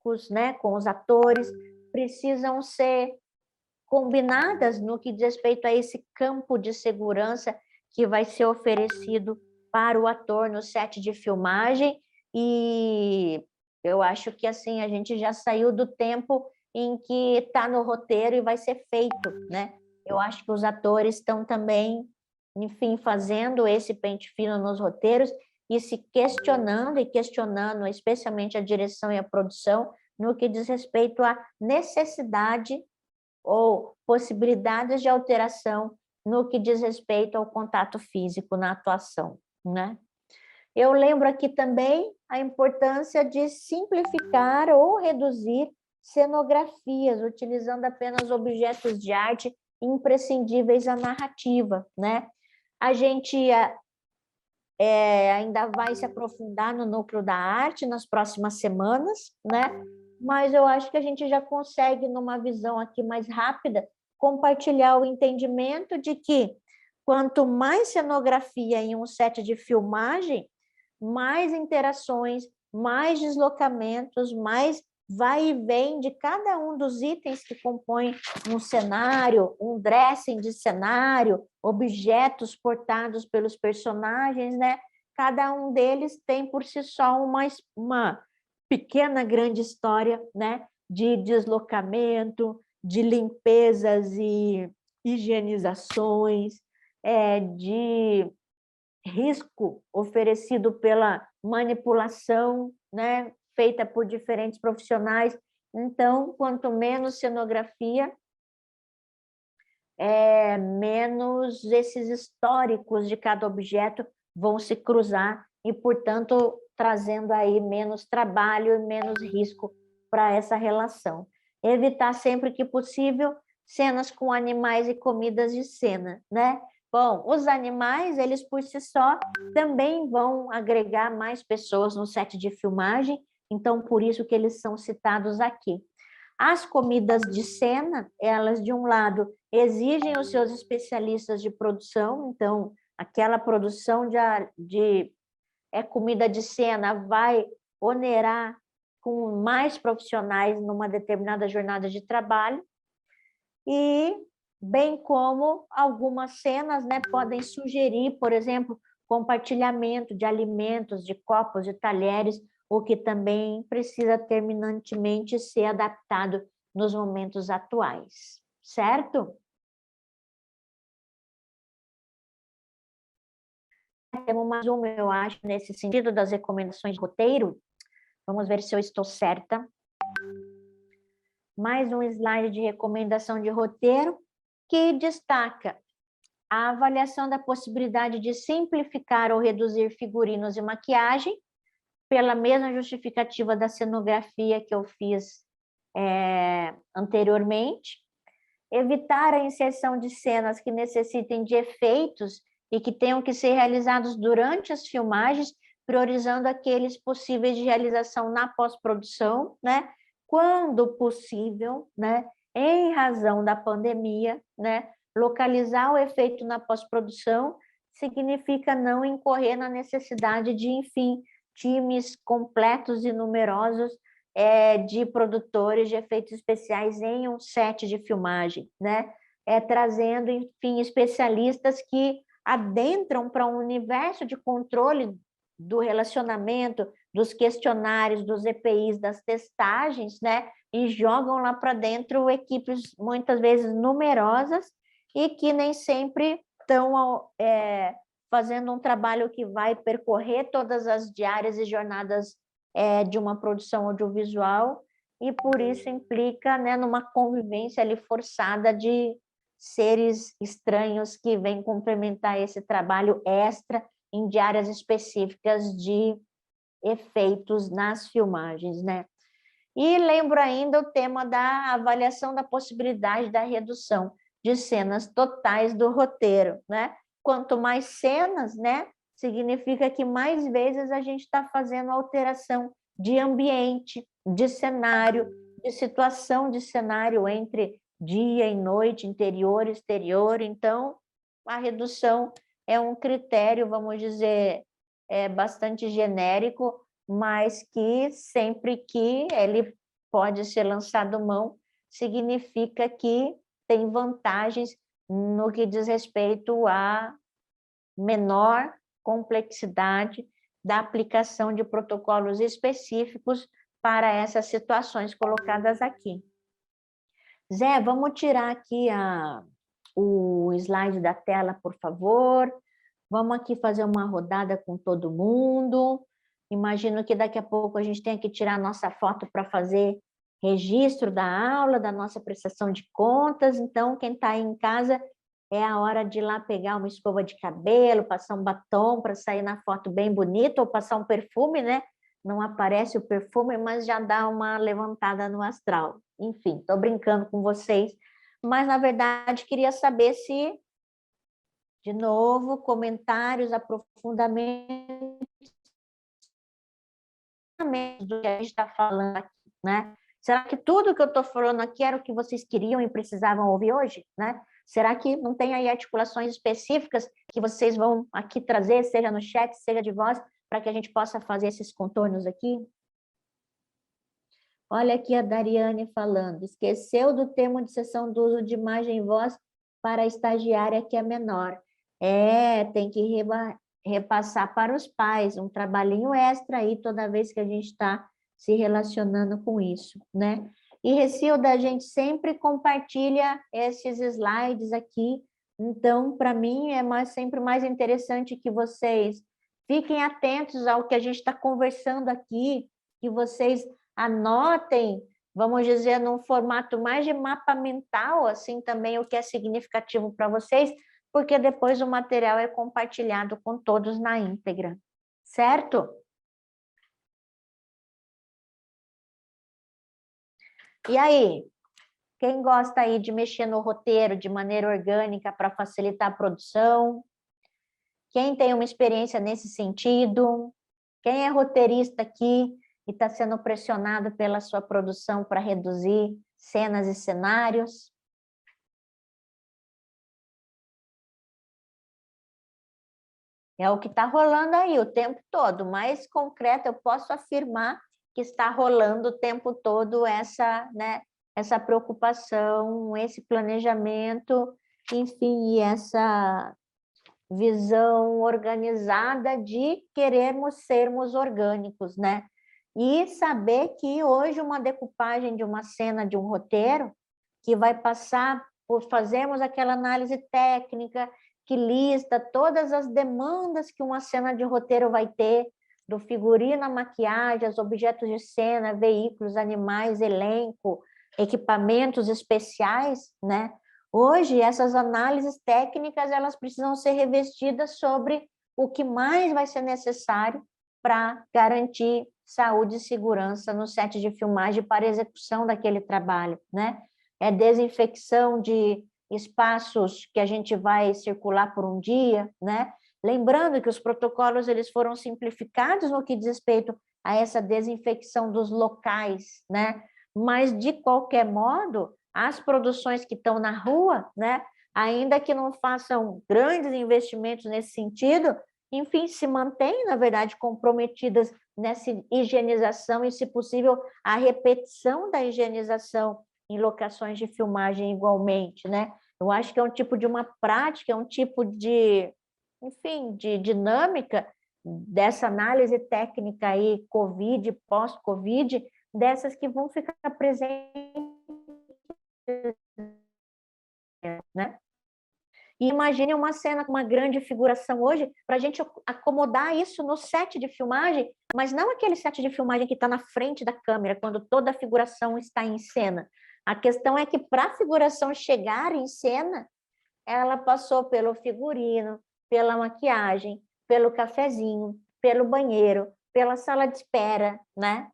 físicos, né, com os atores, precisam ser combinadas no que diz respeito a esse campo de segurança que vai ser oferecido para o ator no set de filmagem. E eu acho que assim a gente já saiu do tempo em que está no roteiro e vai ser feito, né? Eu acho que os atores estão também, enfim, fazendo esse pente fino nos roteiros e se questionando e questionando, especialmente a direção e a produção, no que diz respeito à necessidade ou possibilidades de alteração no que diz respeito ao contato físico na atuação, né? Eu lembro aqui também a importância de simplificar ou reduzir cenografias, utilizando apenas objetos de arte imprescindíveis à narrativa, né? A gente ainda vai se aprofundar no núcleo da arte nas próximas semanas, né? Mas eu acho que a gente já consegue, numa visão aqui mais rápida, compartilhar o entendimento de que quanto mais cenografia em um set de filmagem, mais interações, mais deslocamentos, mais vai e vem de cada um dos itens que compõem um cenário, um dressing de cenário, objetos portados pelos personagens, né? Cada um deles tem por si só uma pequena, grande história, né? De deslocamento, de limpezas e higienizações, de risco oferecido pela manipulação, né, feita por diferentes profissionais. Então, quanto menos cenografia, menos esses históricos de cada objeto vão se cruzar e, portanto, trazendo aí menos trabalho e menos risco para essa relação. Evitar sempre que possível cenas com animais e comidas de cena, né? Bom, os animais, eles por si só também vão agregar mais pessoas no set de filmagem, então por isso que eles são citados aqui. As comidas de cena, elas de um lado exigem os seus especialistas de produção, então aquela produção de comida de cena vai onerar com mais profissionais numa determinada jornada de trabalho, e bem como algumas cenas, né, podem sugerir, por exemplo, compartilhamento de alimentos, de copos, de talheres, o que também precisa terminantemente ser adaptado nos momentos atuais, certo? Temos mais uma, eu acho, nesse sentido das recomendações de roteiro. Vamos ver se eu estou certa. Mais um slide de recomendação de roteiro que destaca a avaliação da possibilidade de simplificar ou reduzir figurinos e maquiagem, pela mesma justificativa da cenografia que eu fiz anteriormente. Evitar a inserção de cenas que necessitem de efeitos e que tenham que ser realizados durante as filmagens, priorizando aqueles possíveis de realização na pós-produção, né? Quando possível, né? Em razão da pandemia, né? Localizar o efeito na pós-produção significa não incorrer na necessidade de, enfim, times completos e numerosos de produtores de efeitos especiais em um set de filmagem, né? Trazendo, enfim, especialistas que adentram para um universo de controle do relacionamento, dos questionários, dos EPIs, das testagens, né? E jogam lá para dentro equipes muitas vezes numerosas e que nem sempre estão fazendo um trabalho que vai percorrer todas as diárias e jornadas de uma produção audiovisual, e por isso implica, né, numa convivência ali forçada de seres estranhos que vêm complementar esse trabalho extra em diárias específicas de efeitos nas filmagens, né? E lembro ainda o tema da avaliação da possibilidade da redução de cenas totais do roteiro, né? Quanto mais cenas, né, significa que mais vezes a gente está fazendo alteração de ambiente, de cenário, de situação de cenário entre dia e noite, interior e exterior. Então, a redução é um critério, vamos dizer, bastante genérico, mas que sempre que ele pode ser lançado mão, significa que tem vantagens no que diz respeito à menor complexidade da aplicação de protocolos específicos para essas situações colocadas aqui. Zé, vamos tirar aqui o slide da tela, por favor. Vamos aqui fazer uma rodada com todo mundo. Imagino que daqui a pouco a gente tenha que tirar a nossa foto para fazer registro da aula, da nossa prestação de contas. Então, quem está aí em casa, é a hora de ir lá pegar uma escova de cabelo, passar um batom para sair na foto bem bonita, ou passar um perfume, né? Não aparece o perfume, mas já dá uma levantada no astral. Enfim, estou brincando com vocês, mas, na verdade, queria saber se, de novo, comentários, aprofundamentos do que a gente está falando aqui, né? Será que tudo que eu estou falando aqui era o que vocês queriam e precisavam ouvir hoje, né? Será que não tem aí articulações específicas que vocês vão aqui trazer, seja no chat, seja de voz, para que a gente possa fazer esses contornos aqui? Olha aqui a Dariane falando, esqueceu do termo de sessão do uso de imagem e voz para a estagiária que é menor. Tem que repassar para os pais, um trabalhinho extra aí toda vez que a gente está se relacionando com isso, né? E Recilda, a gente sempre compartilha esses slides aqui, então, para mim, sempre mais interessante que vocês fiquem atentos ao que a gente está conversando aqui, que vocês anotem, vamos dizer, num formato mais de mapa mental, assim, também o que é significativo para vocês, porque depois o material é compartilhado com todos na íntegra, certo? E aí, quem gosta aí de mexer no roteiro de maneira orgânica para facilitar a produção? Quem tem uma experiência nesse sentido? Quem é roteirista aqui e está sendo pressionado pela sua produção para reduzir cenas e cenários? É o que está rolando aí o tempo todo. Mais concreto, eu posso afirmar que está rolando o tempo todo essa preocupação, esse planejamento, enfim, e essa visão organizada de querermos sermos orgânicos, né? E saber que hoje uma decupagem de uma cena, de um roteiro, que vai passar por fazermos aquela análise técnica que lista todas as demandas que uma cena de roteiro vai ter, do figurino, a maquiagem, os objetos de cena, veículos, animais, elenco, equipamentos especiais, né? Hoje, essas análises técnicas, elas precisam ser revestidas sobre o que mais vai ser necessário para garantir saúde e segurança no set de filmagem para execução daquele trabalho, né? É desinfecção de espaços que a gente vai circular por um dia, né? Lembrando que os protocolos eles foram simplificados no que diz respeito a essa desinfecção dos locais, né? Mas, de qualquer modo, as produções que estão na rua, né? Ainda que não façam grandes investimentos nesse sentido, enfim, se mantêm, na verdade, comprometidas nessa higienização e, se possível, a repetição da higienização em locações de filmagem igualmente, né? Eu acho que é um tipo de uma prática, é um tipo de, enfim, de dinâmica dessa análise técnica aí, Covid, pós-Covid, dessas que vão ficar presentes, né? E imagine uma cena com uma grande figuração hoje, para a gente acomodar isso no set de filmagem, mas não aquele set de filmagem que está na frente da câmera, quando toda a figuração está em cena. A questão é que, para a figuração chegar em cena, ela passou pelo figurino, pela maquiagem, pelo cafezinho, pelo banheiro, pela sala de espera, né?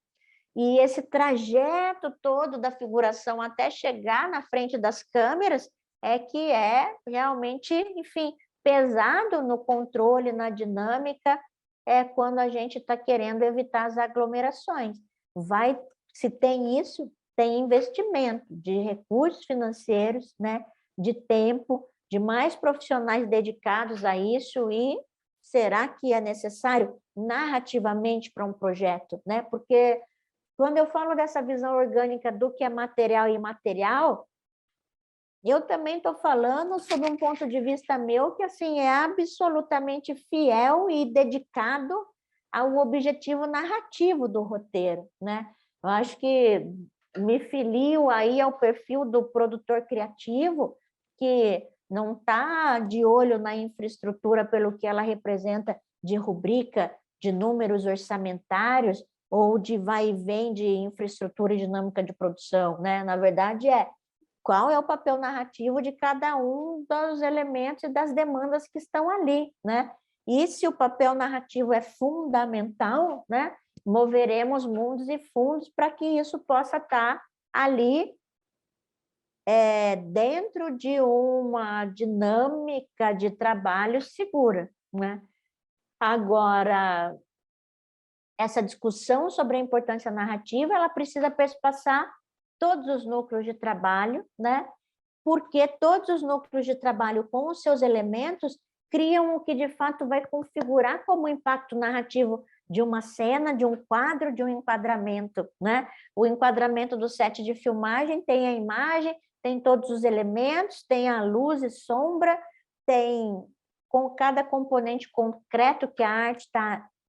E esse trajeto todo da figuração até chegar na frente das câmeras é que é realmente, enfim, pesado no controle, na dinâmica, é quando a gente está querendo evitar as aglomerações. Se tem isso, tem investimento de recursos financeiros, né, de tempo, de mais profissionais dedicados a isso, e será que é necessário narrativamente para um projeto, né? Porque Quando eu falo dessa visão orgânica do que é material e imaterial, eu também estou falando sob um ponto de vista meu que assim é absolutamente fiel e dedicado ao objetivo narrativo do roteiro, né? Eu acho que me filio aí ao perfil do produtor criativo que não está de olho na infraestrutura pelo que ela representa de rubrica, de números orçamentários ou de vai e vem de infraestrutura e dinâmica de produção, né? Na verdade qual é o papel narrativo de cada um dos elementos e das demandas que estão ali, né? E se o papel narrativo é fundamental, né? Moveremos mundos e fundos para que isso possa estar ali dentro de uma dinâmica de trabalho segura, né? Agora, essa discussão sobre a importância narrativa, ela precisa perpassar todos os núcleos de trabalho, né? Porque todos os núcleos de trabalho com os seus elementos criam o que de fato vai configurar como impacto narrativo de uma cena, de um quadro, de um enquadramento, né? O enquadramento do set de filmagem tem a imagem, tem todos os elementos, tem a luz e sombra, tem com cada componente concreto que a arte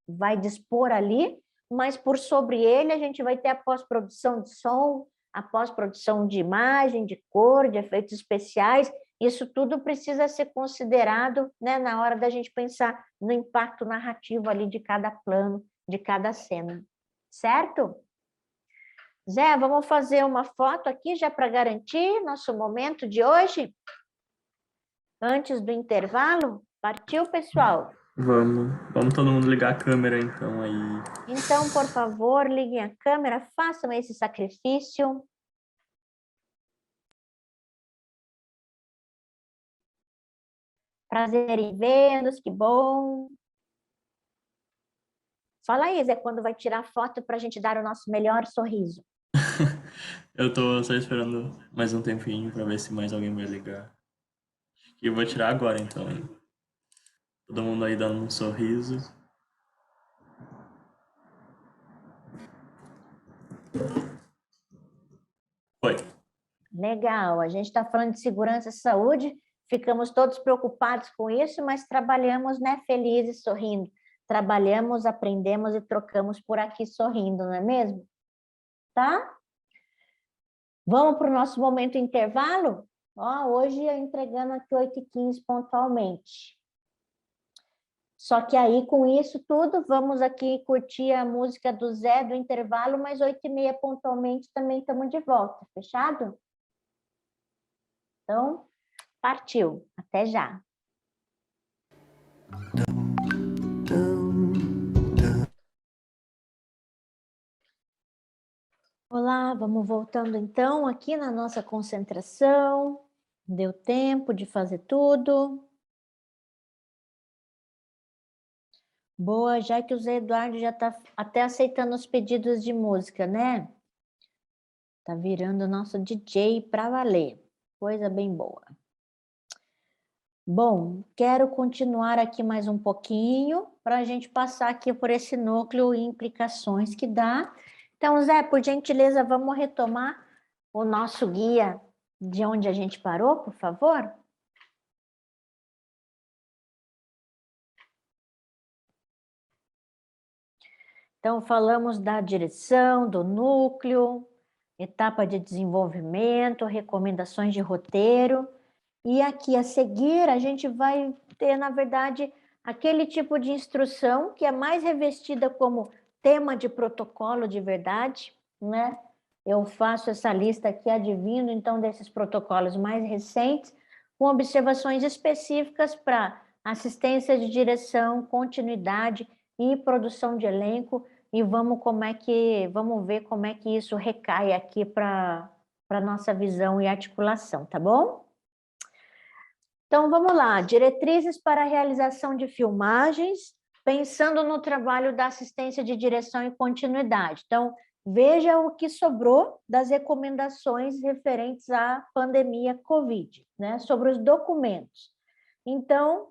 vai dispor ali, mas por sobre ele a gente vai ter a pós-produção de som, a pós-produção de imagem, de cor, de efeitos especiais, isso tudo precisa ser considerado, né, na hora da gente pensar no impacto narrativo ali de cada plano, de cada cena, certo? Zé, vamos fazer uma foto aqui já para garantir nosso momento de hoje? Antes do intervalo? Partiu, pessoal? Vamos todo mundo ligar a câmera então aí. Então, por favor, liguem a câmera, façam esse sacrifício. Prazer em vê-los, que bom. Fala aí, Zé, quando vai tirar foto para a gente dar o nosso melhor sorriso. Eu tô só esperando mais um tempinho para ver se mais alguém vai ligar. E eu vou tirar agora então, hein? Todo mundo aí dando um sorriso. Foi. Legal, a gente está falando de segurança e saúde, ficamos todos preocupados com isso, mas trabalhamos, né, felizes, sorrindo. Trabalhamos, aprendemos e trocamos por aqui sorrindo, não é mesmo? Tá? Vamos para o nosso momento intervalo? Ó, hoje entregando aqui 8h15 pontualmente. Só que aí, com isso tudo, vamos aqui curtir a música do Zé do intervalo, mas 8h30 pontualmente também estamos de volta, fechado? Então, partiu. Até já. Olá, vamos voltando então aqui na nossa concentração. Deu tempo de fazer tudo. Boa, já que o Zé Eduardo já está até aceitando os pedidos de música, né? Tá virando nosso DJ para valer. Coisa bem boa. Bom, quero continuar aqui mais um pouquinho para a gente passar aqui por esse núcleo e implicações que dá. Então, Zé, por gentileza, vamos retomar o nosso guia de onde a gente parou, por favor? Então, falamos da direção, do núcleo, etapa de desenvolvimento, recomendações de roteiro. E aqui a seguir, a gente vai ter, na verdade, aquele tipo de instrução que é mais revestida como tema de protocolo de verdade, né? Eu faço essa lista aqui, advindo, então, desses protocolos mais recentes, com observações específicas para assistência de direção, continuidade e produção de elenco, e vamos ver como é que isso recai aqui para a nossa visão e articulação, tá bom? Então, vamos lá, diretrizes para a realização de filmagens, pensando no trabalho da assistência de direção e continuidade. Então, veja o que sobrou das recomendações referentes à pandemia COVID, né, sobre os documentos. Então,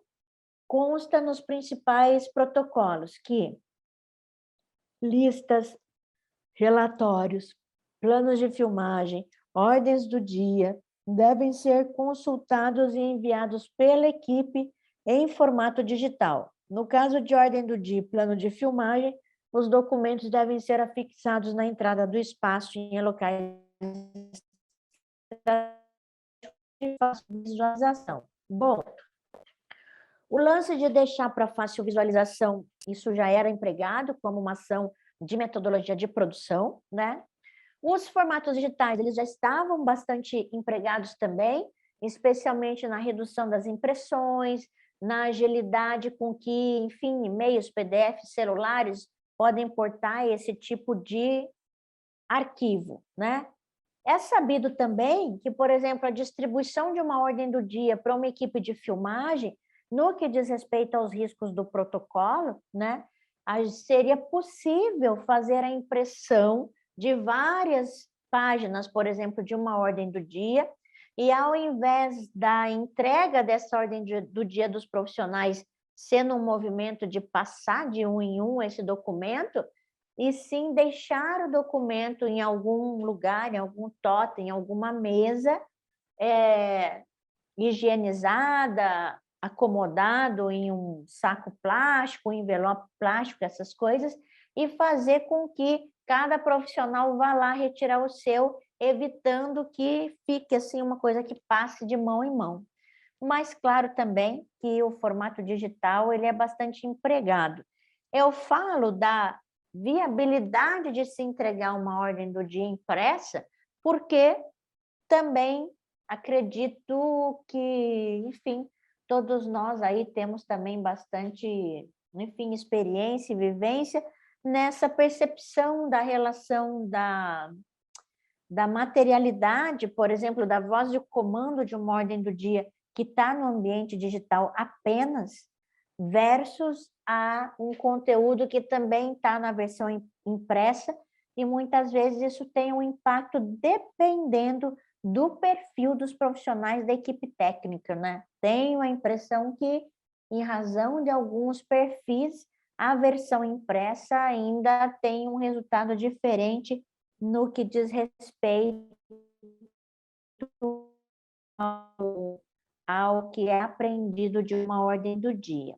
consta nos principais protocolos que listas, relatórios, planos de filmagem, ordens do dia, devem ser consultados e enviados pela equipe em formato digital. No caso de ordem do dia e plano de filmagem, os documentos devem ser afixados na entrada do espaço em locais de fácil visualização. Bom, o lance de deixar para fácil visualização, isso já era empregado como uma ação de metodologia de produção, né? Os formatos digitais, eles já estavam bastante empregados também, especialmente na redução das impressões, na agilidade com que, enfim, e-mails, PDFs, celulares podem portar esse tipo de arquivo, né? É sabido também que, por exemplo, a distribuição de uma ordem do dia para uma equipe de filmagem, no que diz respeito aos riscos do protocolo, né, seria possível fazer a impressão de várias páginas, por exemplo, de uma ordem do dia, e ao invés da entrega dessa ordem do dia dos profissionais sendo um movimento de passar de um em um esse documento, e sim deixar o documento em algum lugar, em algum totem, em alguma mesa, higienizada, acomodado em um saco plástico, um envelope plástico, essas coisas, e fazer com que cada profissional vá lá retirar o seu, evitando que fique assim uma coisa que passe de mão em mão. Mas claro também que o formato digital ele é bastante empregado. Eu falo da viabilidade de se entregar uma ordem do dia impressa, porque também acredito que, enfim, todos nós aí temos também bastante, enfim, experiência e vivência nessa percepção da relação da materialidade, por exemplo, da voz de comando de uma ordem do dia que está no ambiente digital apenas, versus a um conteúdo que também está na versão impressa, e muitas vezes isso tem um impacto dependendo do perfil dos profissionais da equipe técnica, né? Tenho a impressão que, em razão de alguns perfis, a versão impressa ainda tem um resultado diferente no que diz respeito ao que é aprendido de uma ordem do dia.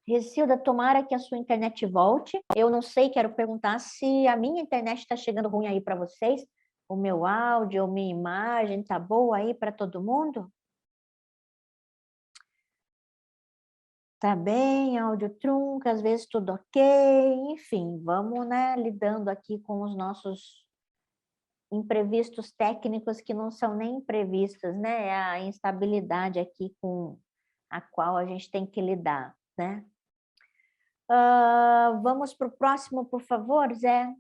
Recilda, tomara que a sua internet volte. Eu não sei, quero perguntar se a minha internet está chegando ruim aí para vocês. O meu áudio, minha imagem, está boa aí para todo mundo? Tá bem, áudio trunca, às vezes tudo ok. Enfim, vamos, né, lidando aqui com os nossos imprevistos técnicos que não são nem imprevistos, né? É a instabilidade aqui com a qual a gente tem que lidar, né? Vamos para o próximo, por favor, Zé.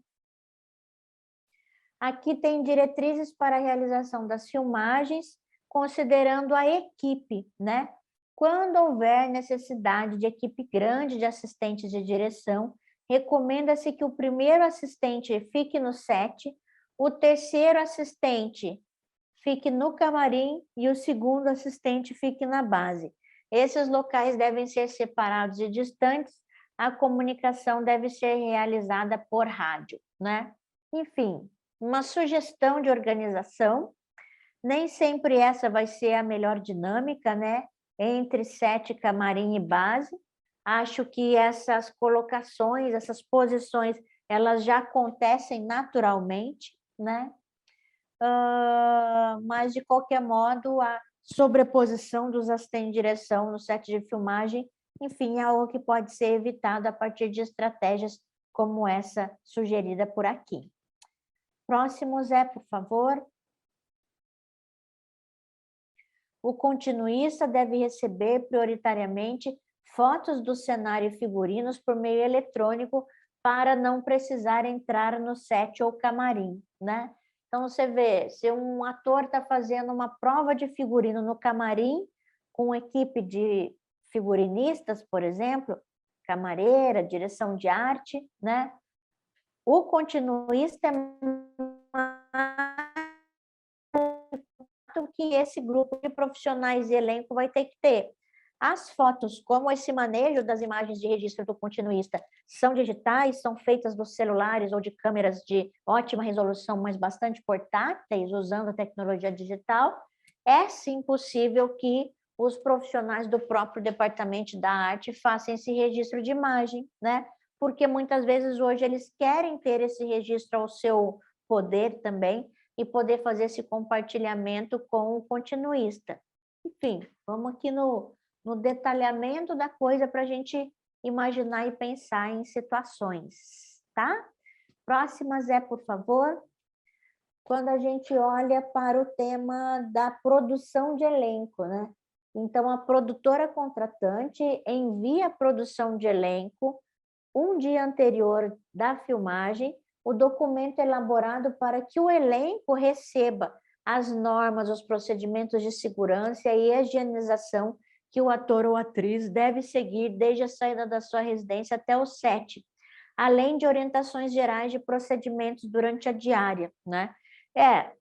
Aqui tem diretrizes para a realização das filmagens, considerando a equipe, né? Quando houver necessidade de equipe grande de assistentes de direção, recomenda-se que o primeiro assistente fique no set, o terceiro assistente fique no camarim e o segundo assistente fique na base. Esses locais devem ser separados e distantes, a comunicação deve ser realizada por rádio, né? Enfim, uma sugestão de organização, nem sempre essa vai ser a melhor dinâmica, né? Entre set, camarim e base. Acho que essas colocações, essas posições, elas já acontecem naturalmente, né? Mas, de qualquer modo, a sobreposição dos assistentes de direção no set de filmagem, enfim, é algo que pode ser evitado a partir de estratégias como essa sugerida por aqui. Próximo, Zé, por favor. O continuista deve receber prioritariamente fotos do cenário e figurinos por meio eletrônico para não precisar entrar no set ou camarim, né? Então, você vê, se um ator está fazendo uma prova de figurino no camarim, com equipe de figurinistas, por exemplo, camareira, direção de arte, né? O continuista é que esse grupo de profissionais e elenco vai ter que ter. As fotos, como esse manejo das imagens de registro do continuista são digitais, são feitas dos celulares ou de câmeras de ótima resolução, mas bastante portáteis, usando a tecnologia digital, é sim possível que os profissionais do próprio departamento da arte façam esse registro de imagem, né? Porque muitas vezes hoje eles querem ter esse registro ao seu poder também e poder fazer esse compartilhamento com o continuista. Enfim, vamos aqui no detalhamento da coisa para a gente imaginar e pensar em situações, tá? Próxima, Zé, por favor. Quando a gente olha para o tema da produção de elenco, né? Então, a produtora contratante envia a produção de elenco um dia anterior da filmagem, o documento é elaborado para que o elenco receba as normas, os procedimentos de segurança e higienização que o ator ou atriz deve seguir desde a saída da sua residência até o set, além de orientações gerais de procedimentos durante a diária, né?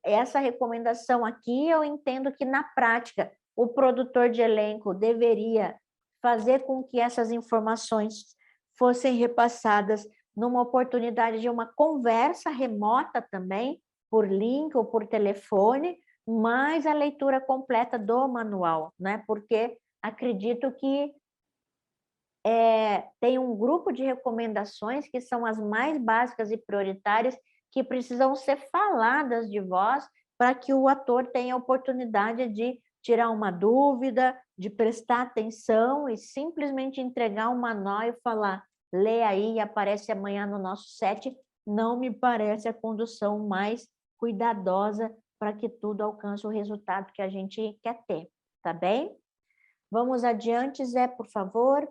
Essa recomendação aqui, eu entendo que, na prática, o produtor de elenco deveria fazer com que essas informações fossem repassadas numa oportunidade de uma conversa remota também, por link ou por telefone, mais a leitura completa do manual, né? Porque acredito que tem um grupo de recomendações que são as mais básicas e prioritárias que precisam ser faladas de voz para que o ator tenha a oportunidade de tirar uma dúvida, de prestar atenção e simplesmente entregar um manual e falar: lê aí e aparece amanhã no nosso set. Não me parece a condução mais cuidadosa para que tudo alcance o resultado que a gente quer ter, tá bem? Vamos adiante, Zé, por favor.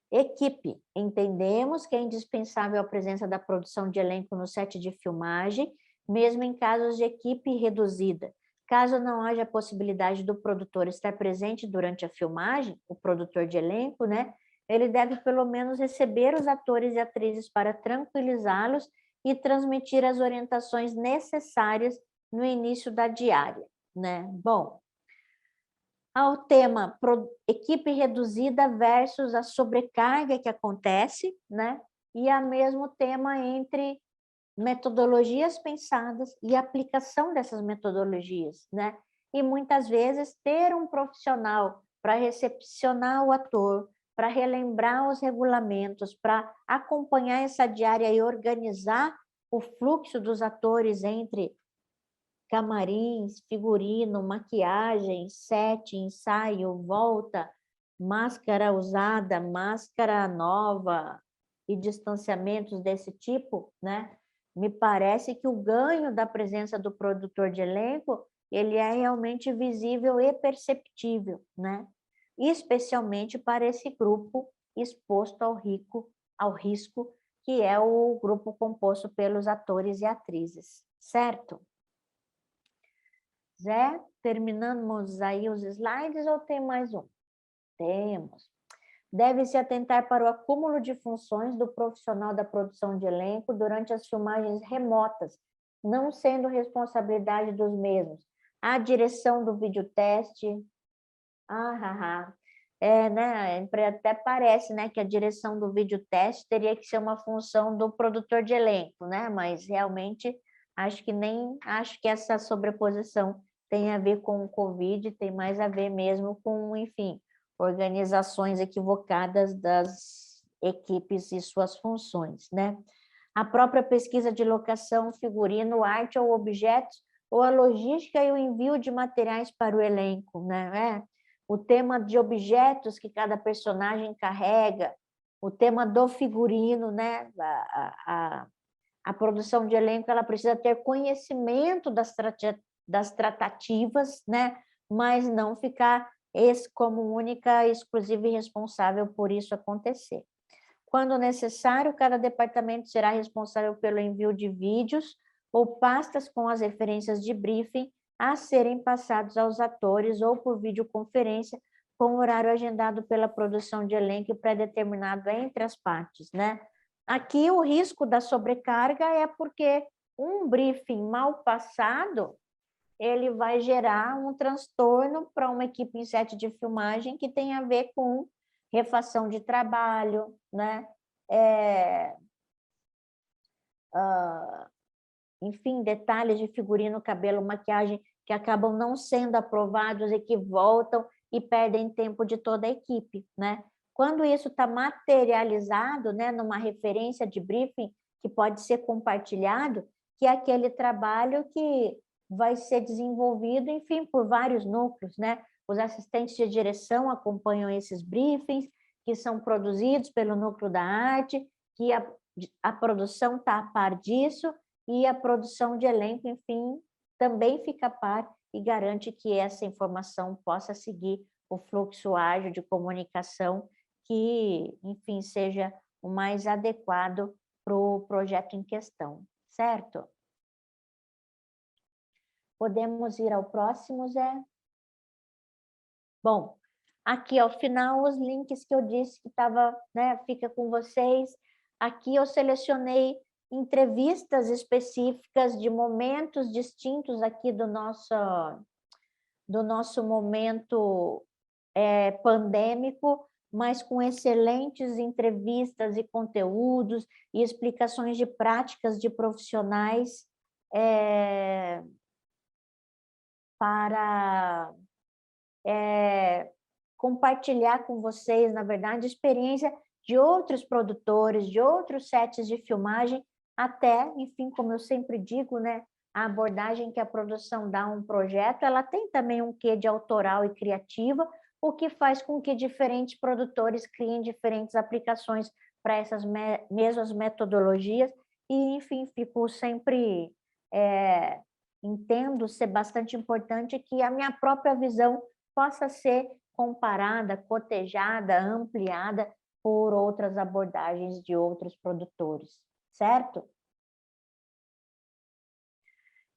Equipe. Entendemos que é indispensável a presença da produção de elenco no set de filmagem, mesmo em casos de equipe reduzida. Caso não haja possibilidade do produtor estar presente durante a filmagem, o produtor de elenco, né? Ele deve pelo menos receber os atores e atrizes para tranquilizá-los e transmitir as orientações necessárias no início da diária, né? Bom, ao tema equipe reduzida versus a sobrecarga que acontece, né? E ao mesmo tema entre metodologias pensadas e aplicação dessas metodologias, né? E muitas vezes ter um profissional para recepcionar o ator, para relembrar os regulamentos, para acompanhar essa diária e organizar o fluxo dos atores entre camarins, figurino, maquiagem, set, ensaio, volta, máscara usada, máscara nova e distanciamentos desse tipo, né? Me parece que o ganho da presença do produtor de elenco, ele é realmente visível e perceptível, né? Especialmente para esse grupo exposto ao risco, que é o grupo composto pelos atores e atrizes, certo? Zé, terminamos aí os slides ou tem mais um? Temos. Deve-se atentar para o acúmulo de funções do profissional da produção de elenco durante as filmagens remotas, não sendo responsabilidade dos mesmos. A direção do videoteste. Né? Até parece, né, que a direção do videoteste teria que ser uma função do produtor de elenco, né? Mas realmente acho que essa sobreposição tem a ver com o Covid, tem mais a ver mesmo com, enfim, organizações equivocadas das equipes e suas funções, né? A própria pesquisa de locação, figurino, arte ou objetos, ou a logística e o envio de materiais para o elenco, né? O tema de objetos que cada personagem carrega, o tema do figurino, né? A produção de elenco, ela precisa ter conhecimento das tratativas, né? Mas não ficar como única, exclusiva e responsável por isso acontecer. Quando necessário, cada departamento será responsável pelo envio de vídeos ou pastas com as referências de briefing a serem passados aos atores ou por videoconferência com horário agendado pela produção de elenco pré-determinado entre as partes, né? Aqui o risco da sobrecarga é porque um briefing mal passado ele vai gerar um transtorno para uma equipe em set de filmagem que tem a ver com refação de trabalho, né? Enfim, detalhes de figurino, cabelo, maquiagem que acabam não sendo aprovados e que voltam e perdem tempo de toda a equipe, né? Quando isso está materializado, né, numa referência de briefing que pode ser compartilhado, que é aquele trabalho que vai ser desenvolvido, enfim, por vários núcleos, né? Os assistentes de direção acompanham esses briefings, que são produzidos pelo núcleo da arte, que a produção está a par disso, e a produção de elenco, enfim, também fica a par e garante que essa informação possa seguir o fluxo ágil de comunicação que, enfim, seja o mais adequado para o projeto em questão, certo? Podemos ir ao próximo, Zé? Bom, aqui ao final os links que eu disse que estava, né, fica com vocês. Aqui eu selecionei entrevistas específicas de momentos distintos aqui do nosso momento pandêmico, mas com excelentes entrevistas e conteúdos e explicações de práticas de profissionais para compartilhar com vocês, na verdade, a experiência de outros produtores, de outros sets de filmagem, até, enfim, como eu sempre digo, né, a abordagem que a produção dá a um projeto, ela tem também um quê de autoral e criativa, o que faz com que diferentes produtores criem diferentes aplicações para essas mesmas metodologias, e, enfim, fico sempre... entendo ser bastante importante que a minha própria visão possa ser comparada, cotejada, ampliada por outras abordagens de outros produtores, certo?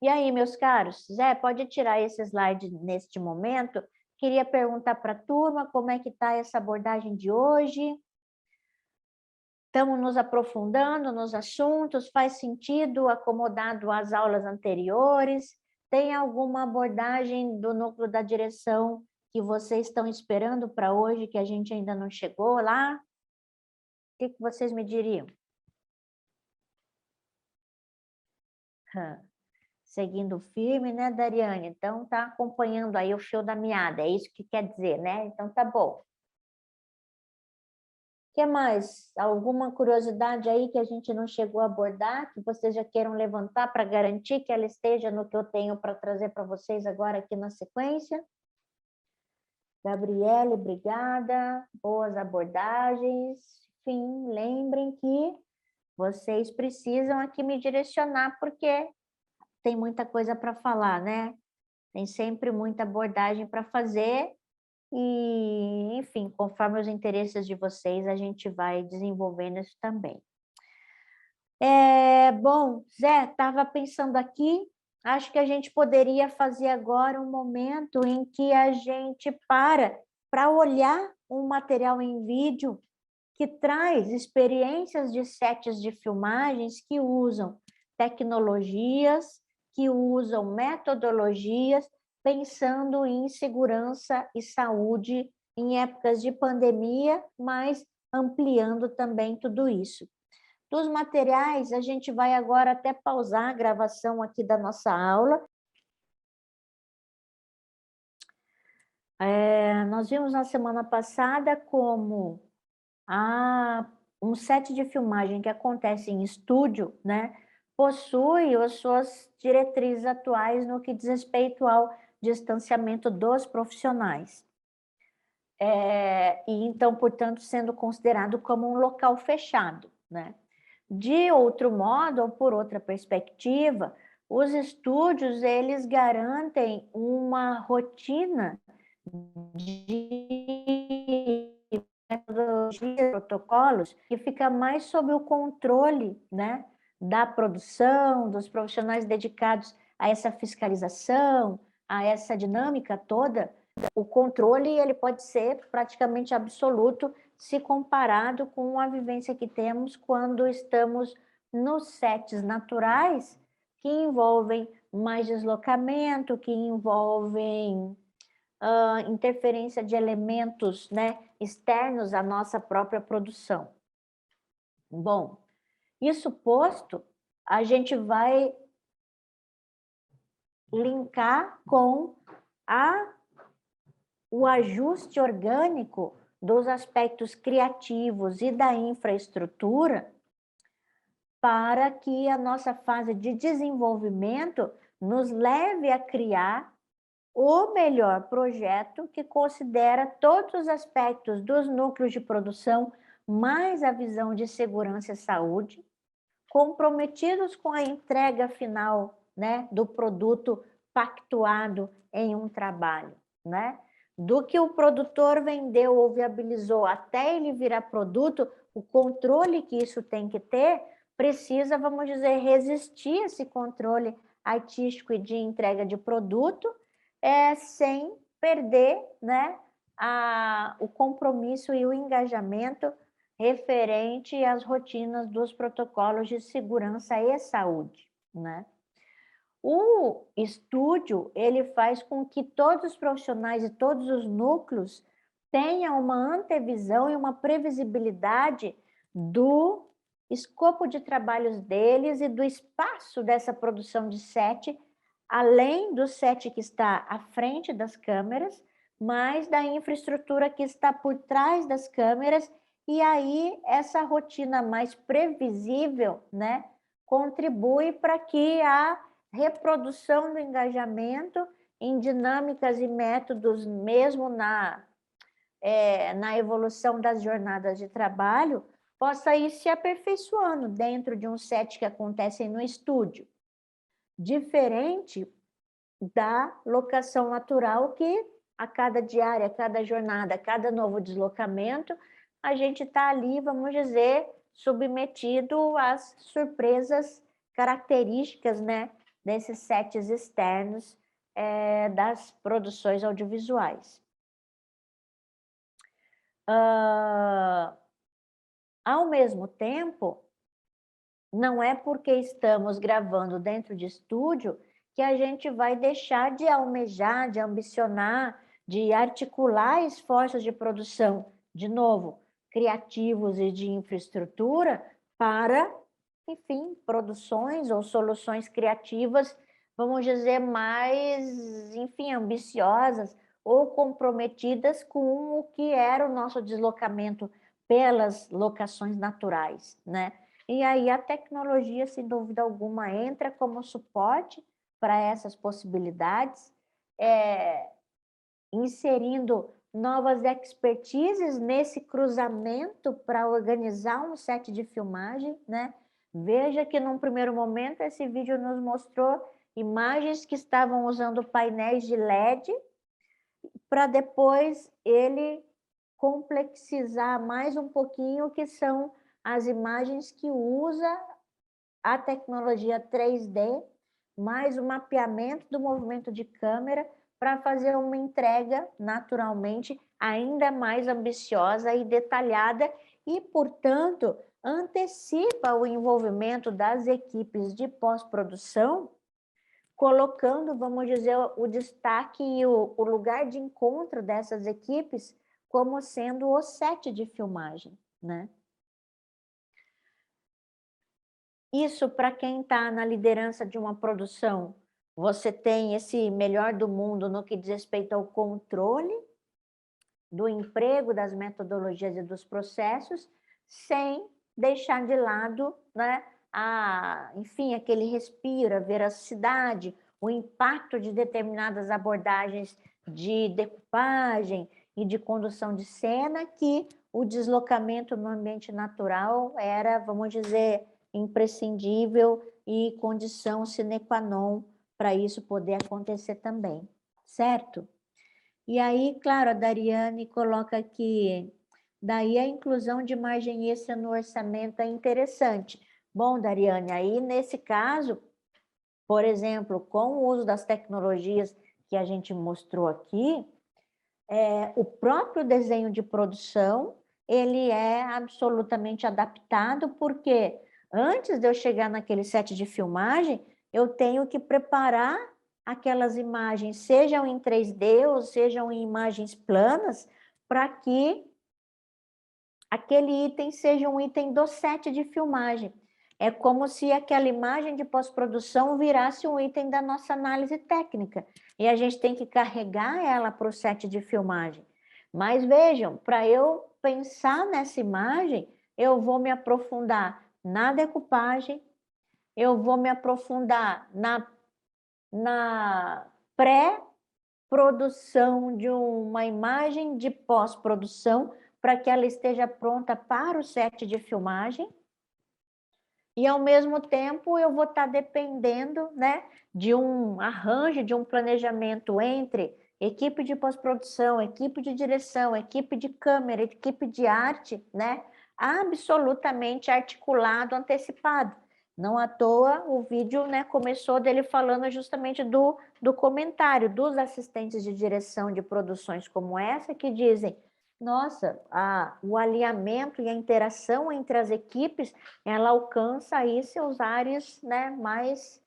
E aí, meus caros, Zé, pode tirar esse slide neste momento? Queria perguntar para a turma como é que está essa abordagem de hoje. Estamos nos aprofundando nos assuntos, faz sentido, acomodado às aulas anteriores? Tem alguma abordagem do núcleo da direção que vocês estão esperando para hoje, que a gente ainda não chegou lá? O que vocês me diriam? Seguindo firme, né, Dariane? Então, tá acompanhando aí o fio da meada, é isso que quer dizer, né? Então, tá bom. O que mais? Alguma curiosidade aí que a gente não chegou a abordar, que vocês já queiram levantar para garantir que ela esteja no que eu tenho para trazer para vocês agora aqui na sequência? Gabriele, obrigada. Boas abordagens. Enfim, lembrem que vocês precisam aqui me direcionar, porque tem muita coisa para falar, né? Tem sempre muita abordagem para fazer e, enfim, conforme os interesses de vocês, a gente vai desenvolvendo isso também. Bom, Zé, estava pensando aqui, acho que a gente poderia fazer agora um momento em que a gente para olhar um material em vídeo que traz experiências de sets de filmagens que usam tecnologias, que usam metodologias, pensando em segurança e saúde em épocas de pandemia, mas ampliando também tudo isso. Dos materiais, a gente vai agora até pausar a gravação aqui da nossa aula. Nós vimos na semana passada como um set de filmagem que acontece em estúdio, né, possui as suas diretrizes atuais no que diz respeito ao distanciamento dos profissionais. E então, portanto, sendo considerado como um local fechado, né? De outro modo, ou por outra perspectiva, os estúdios, eles garantem uma rotina de metodologias, protocolos, que fica mais sob o controle, né, da produção, dos profissionais dedicados a essa fiscalização, a essa dinâmica toda. O controle ele pode ser praticamente absoluto se comparado com a vivência que temos quando estamos nos sets naturais, que envolvem mais deslocamento, que envolvem interferência de elementos, né, externos à nossa própria produção. Bom, isso posto, a gente vai linkar com o ajuste orgânico dos aspectos criativos e da infraestrutura para que a nossa fase de desenvolvimento nos leve a criar o melhor projeto que considera todos os aspectos dos núcleos de produção, mais a visão de segurança e saúde, comprometidos com a entrega final, né, do produto pactuado em um trabalho, né? Do que o produtor vendeu ou viabilizou até ele virar produto, o controle que isso tem que ter precisa, vamos dizer, resistir a esse controle artístico e de entrega de produto, sem perder, né, o compromisso e o engajamento referente às rotinas dos protocolos de segurança e saúde, né? O estúdio, ele faz com que todos os profissionais e todos os núcleos tenham uma antevisão e uma previsibilidade do escopo de trabalhos deles e do espaço dessa produção de set, além do set que está à frente das câmeras, mas da infraestrutura que está por trás das câmeras, e aí essa rotina mais previsível, né, contribui para que a reprodução do engajamento em dinâmicas e métodos, mesmo na evolução das jornadas de trabalho, possa ir se aperfeiçoando dentro de um set que acontece no estúdio. Diferente da locação natural que a cada diária, a cada jornada, a cada novo deslocamento, a gente está ali, vamos dizer, submetido às surpresas características, né, desses sets externos das produções audiovisuais. Ao mesmo tempo, não é porque estamos gravando dentro de estúdio que a gente vai deixar de almejar, de ambicionar, de articular esforços de produção, de novo, criativos e de infraestrutura para, enfim, produções ou soluções criativas, vamos dizer, mais, enfim, ambiciosas ou comprometidas com o que era o nosso deslocamento pelas locações naturais, né? E aí a tecnologia, sem dúvida alguma, entra como suporte para essas possibilidades, inserindo novas expertises nesse cruzamento para organizar um set de filmagem, né? Veja que num primeiro momento esse vídeo nos mostrou imagens que estavam usando painéis de LED, para depois ele complexizar mais um pouquinho, que são as imagens que usa a tecnologia 3D, mais o mapeamento do movimento de câmera, para fazer uma entrega, naturalmente, ainda mais ambiciosa e detalhada, e, portanto, antecipa o envolvimento das equipes de pós-produção, colocando, vamos dizer, o destaque e o lugar de encontro dessas equipes como sendo o set de filmagem, né? Isso, para quem está na liderança de uma produção, você tem esse melhor do mundo no que diz respeito ao controle do emprego, das metodologias e dos processos, sem deixar de lado, né, enfim, aquele respiro, a veracidade, o impacto de determinadas abordagens de decupagem e de condução de cena, que o deslocamento no ambiente natural era, vamos dizer, imprescindível e condição sine qua non para isso poder acontecer também, certo? E aí, claro, a Dariane coloca aqui, daí a inclusão de margem extra no orçamento é interessante. Bom, Dariane, aí nesse caso, por exemplo, com o uso das tecnologias que a gente mostrou aqui, o próprio desenho de produção, ele é absolutamente adaptado, porque antes de eu chegar naquele set de filmagem, eu tenho que preparar aquelas imagens, sejam em 3D ou sejam em imagens planas, para que aquele item seja um item do set de filmagem. É como se aquela imagem de pós-produção virasse um item da nossa análise técnica. E a gente tem que carregar ela para o set de filmagem. Mas vejam, para eu pensar nessa imagem, eu vou me aprofundar na decupagem, eu vou me aprofundar na pré-produção de uma imagem de pós-produção, para que ela esteja pronta para o set de filmagem. E, ao mesmo tempo, eu vou estar dependendo, né, de um arranjo, de um planejamento entre equipe de pós-produção, equipe de direção, equipe de câmera, equipe de arte, né, absolutamente articulado, antecipado. Não à toa o vídeo, né, começou dele falando justamente do comentário dos assistentes de direção de produções como essa, que dizem: nossa, o alinhamento e a interação entre as equipes, ela alcança aí seus ares, né, mais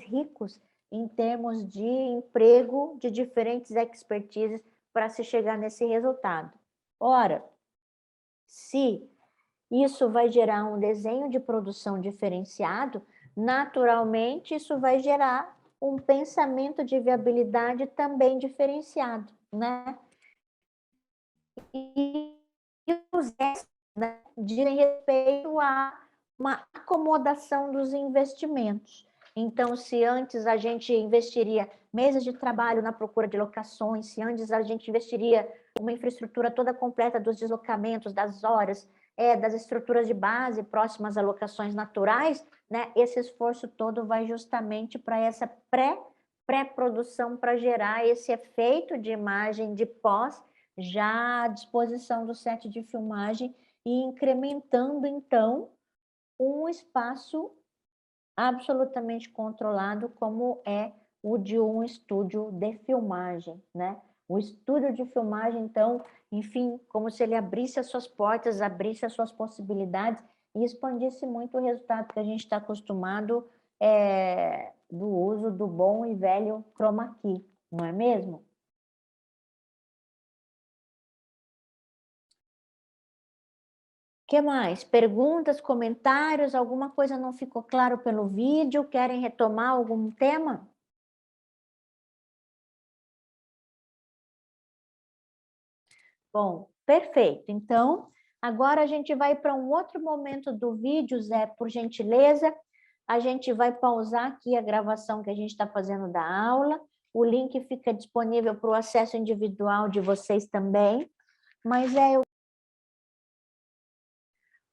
ricos em termos de emprego de diferentes expertises para se chegar nesse resultado. Ora, se isso vai gerar um desenho de produção diferenciado, naturalmente isso vai gerar um pensamento de viabilidade também diferenciado, né? E os restos, né, dizem respeito a uma acomodação dos investimentos. Então, se antes a gente investiria meses de trabalho na procura de locações, se antes a gente investiria uma infraestrutura toda completa dos deslocamentos, das horas, das estruturas de base próximas a locações naturais, né, esse esforço todo vai justamente para essa pré-produção, para gerar esse efeito de imagem de pós, já à disposição do set de filmagem e incrementando, então, um espaço absolutamente controlado, como é o de um estúdio de filmagem, né? O estúdio de filmagem, então, enfim, como se ele abrisse as suas portas, abrisse as suas possibilidades e expandisse muito o resultado que a gente está acostumado do uso do bom e velho chroma key, não é mesmo? O que mais? Perguntas, comentários? Alguma coisa não ficou claro pelo vídeo? Querem retomar algum tema? Bom, perfeito. Então, agora a gente vai para um outro momento do vídeo, Zé, por gentileza. A gente vai pausar aqui a gravação que a gente está fazendo da aula. O link fica disponível para o acesso individual de vocês também. Mas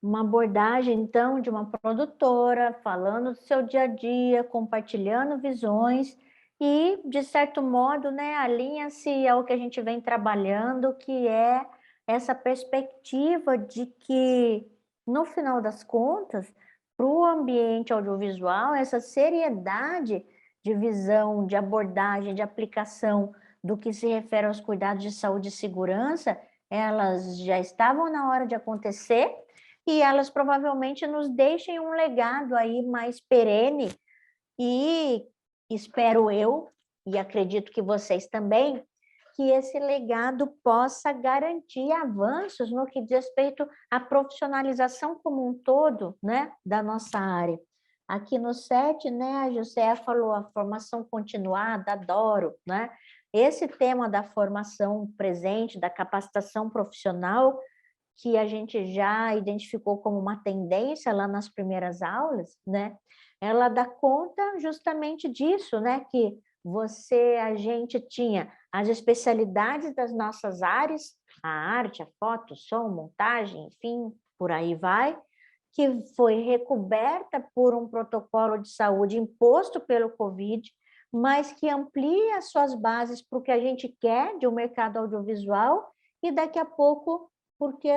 uma abordagem, então, de uma produtora, falando do seu dia a dia, compartilhando visões e, de certo modo, né, alinha-se ao que a gente vem trabalhando, que é essa perspectiva de que, no final das contas, para o ambiente audiovisual, essa seriedade de visão, de abordagem, de aplicação do que se refere aos cuidados de saúde e segurança, elas já estavam na hora de acontecer, e elas provavelmente nos deixem um legado aí mais perene e espero eu, e acredito que vocês também, que esse legado possa garantir avanços no que diz respeito à profissionalização como um todo, né, da nossa área. Aqui no SET, né, a José falou a formação continuada, adoro, né? Esse tema da formação presente, da capacitação profissional, que a gente já identificou como uma tendência lá nas primeiras aulas, né? Ela dá conta justamente disso, né? Que a gente tinha as especialidades das nossas áreas, a arte, a foto, som, montagem, enfim, por aí vai, que foi recoberta por um protocolo de saúde imposto pelo Covid, mas que amplia as suas bases para o que a gente quer de um mercado audiovisual e daqui a pouco, por que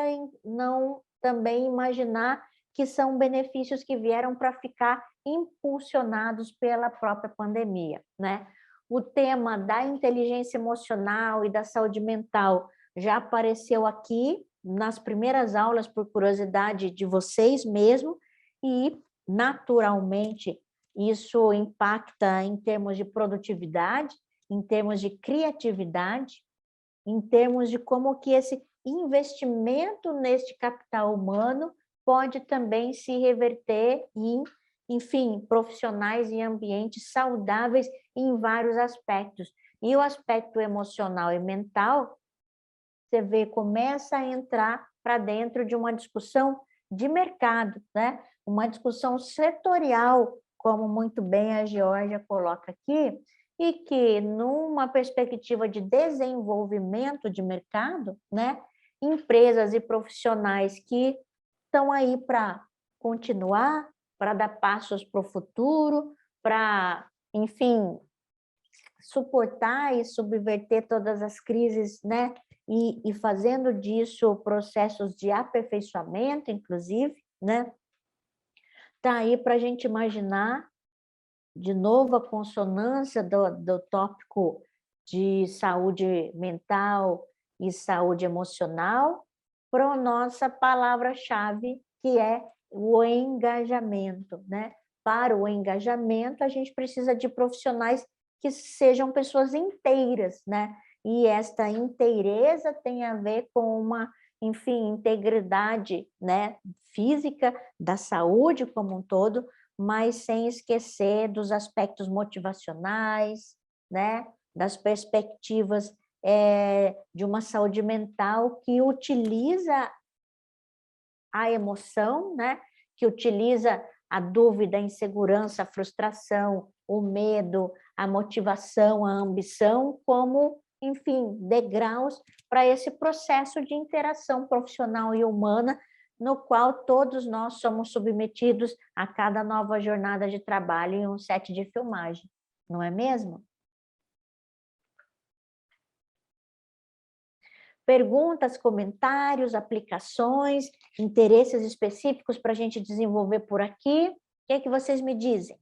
não também imaginar que são benefícios que vieram para ficar impulsionados pela própria pandemia, né? O tema da inteligência emocional e da saúde mental já apareceu aqui nas primeiras aulas, por curiosidade de vocês mesmo, e naturalmente isso impacta em termos de produtividade, em termos de criatividade, em termos de como que esse investimento neste capital humano pode também se reverter em, enfim, profissionais e ambientes saudáveis em vários aspectos. E o aspecto emocional e mental, você vê, começa a entrar para dentro de uma discussão de mercado, né? Uma discussão setorial, como muito bem a Geórgia coloca aqui, e que, numa perspectiva de desenvolvimento de mercado, né? Empresas e profissionais que estão aí para continuar, para dar passos para o futuro, para, enfim, suportar e subverter todas as crises, né? E fazendo disso processos de aperfeiçoamento, inclusive, né? Está aí para a gente imaginar, de novo, a consonância do tópico de saúde mental e saúde emocional para a nossa palavra-chave, que é o engajamento, né? Para o engajamento, a gente precisa de profissionais que sejam pessoas inteiras, né? E esta inteireza tem a ver com uma, enfim, integridade, né, física da saúde como um todo, mas sem esquecer dos aspectos motivacionais, né, das perspectivas de uma saúde mental que utiliza a emoção, né, que utiliza a dúvida, a insegurança, a frustração, o medo, a motivação, a ambição, como, enfim, degraus para esse processo de interação profissional e humana, no qual todos nós somos submetidos a cada nova jornada de trabalho em um set de filmagem, não é mesmo? Perguntas, comentários, aplicações, interesses específicos para a gente desenvolver por aqui? O que é que vocês me dizem?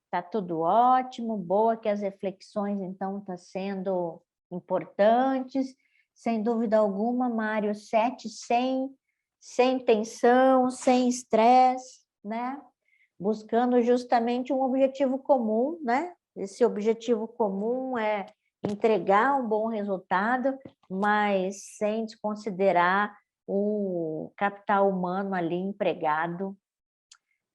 Está tudo ótimo, boa que as reflexões, então, estão sendo importantes. Sem dúvida alguma, Mário, 7 sem tensão, sem estresse, né? Buscando justamente um objetivo comum, né? Esse objetivo comum é entregar um bom resultado, mas sem desconsiderar o capital humano ali empregado.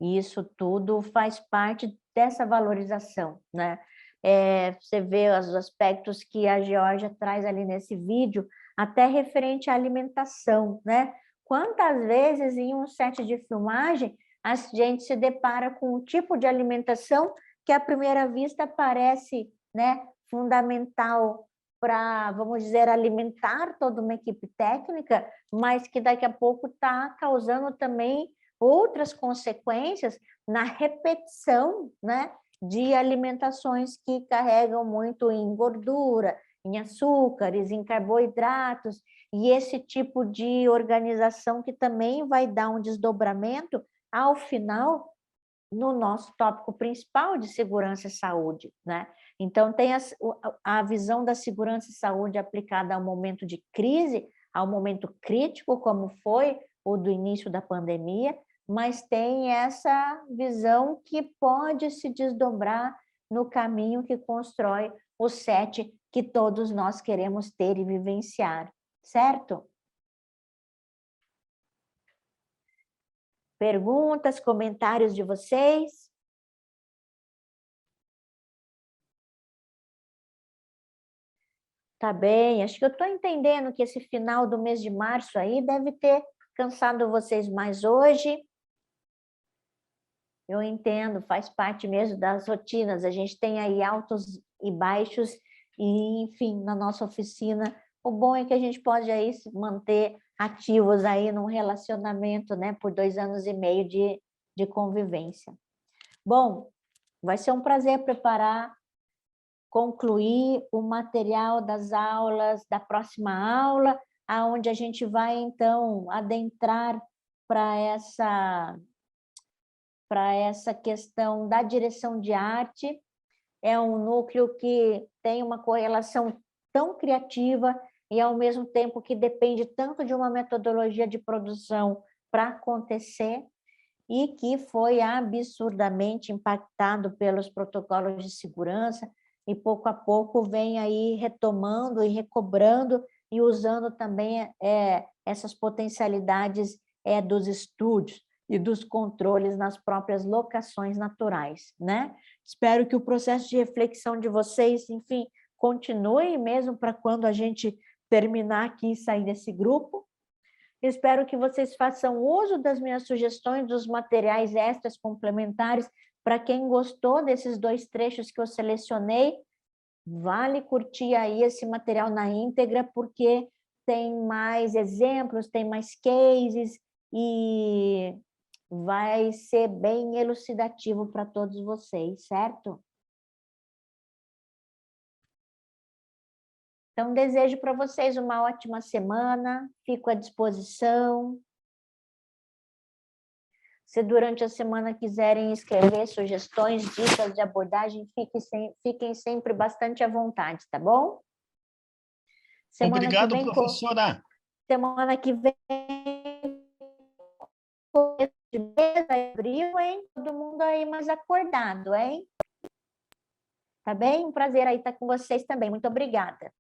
E isso tudo faz parte dessa valorização, né? Você vê os aspectos que a Geórgia traz ali nesse vídeo, até referente à alimentação, né? Quantas vezes em um set de filmagem a gente se depara com um tipo de alimentação que à primeira vista parece, né, fundamental para, vamos dizer, alimentar toda uma equipe técnica, mas que daqui a pouco está causando também outras consequências na repetição, né, de alimentações que carregam muito em gordura, em açúcares, em carboidratos, e esse tipo de organização que também vai dar um desdobramento ao final no nosso tópico principal de segurança e saúde, né? Então, tem a visão da segurança e saúde aplicada ao momento de crise, ao momento crítico, como foi o do início da pandemia, mas tem essa visão que pode se desdobrar no caminho que constrói o set que todos nós queremos ter e vivenciar, certo? Perguntas, comentários de vocês? Tá bem, acho que eu estou entendendo que esse final do mês de março aí deve ter cansado vocês mais hoje. Eu entendo, faz parte mesmo das rotinas, a gente tem aí altos e baixos, e enfim, na nossa oficina, o bom é que a gente pode aí se manter ativos aí num relacionamento, né, por 2 anos e meio de convivência. Bom, vai ser um prazer concluir o material das aulas, da próxima aula, aonde a gente vai, então, adentrar para essa questão da direção de arte. É um núcleo que tem uma correlação tão criativa e, ao mesmo tempo, que depende tanto de uma metodologia de produção para acontecer e que foi absurdamente impactado pelos protocolos de segurança e, pouco a pouco, vem aí retomando e recobrando e usando também essas potencialidades dos estúdios e dos controles nas próprias locações naturais, né? Espero que o processo de reflexão de vocês, enfim, continue mesmo para quando a gente terminar aqui e sair desse grupo. Espero que vocês façam uso das minhas sugestões, dos materiais extras complementares. Para quem gostou desses 2 trechos que eu selecionei, vale curtir aí esse material na íntegra, porque tem mais exemplos, tem mais cases e vai ser bem elucidativo para todos vocês, certo? Então, desejo para vocês uma ótima semana, fico à disposição. Se durante a semana quiserem escrever sugestões, dicas de abordagem, fiquem sempre bastante à vontade, tá bom? Obrigado, professora. Semana que vem, começo de mês, abril, hein? Todo mundo aí mais acordado, hein? Tá bem? Um prazer aí estar com vocês também. Muito obrigada.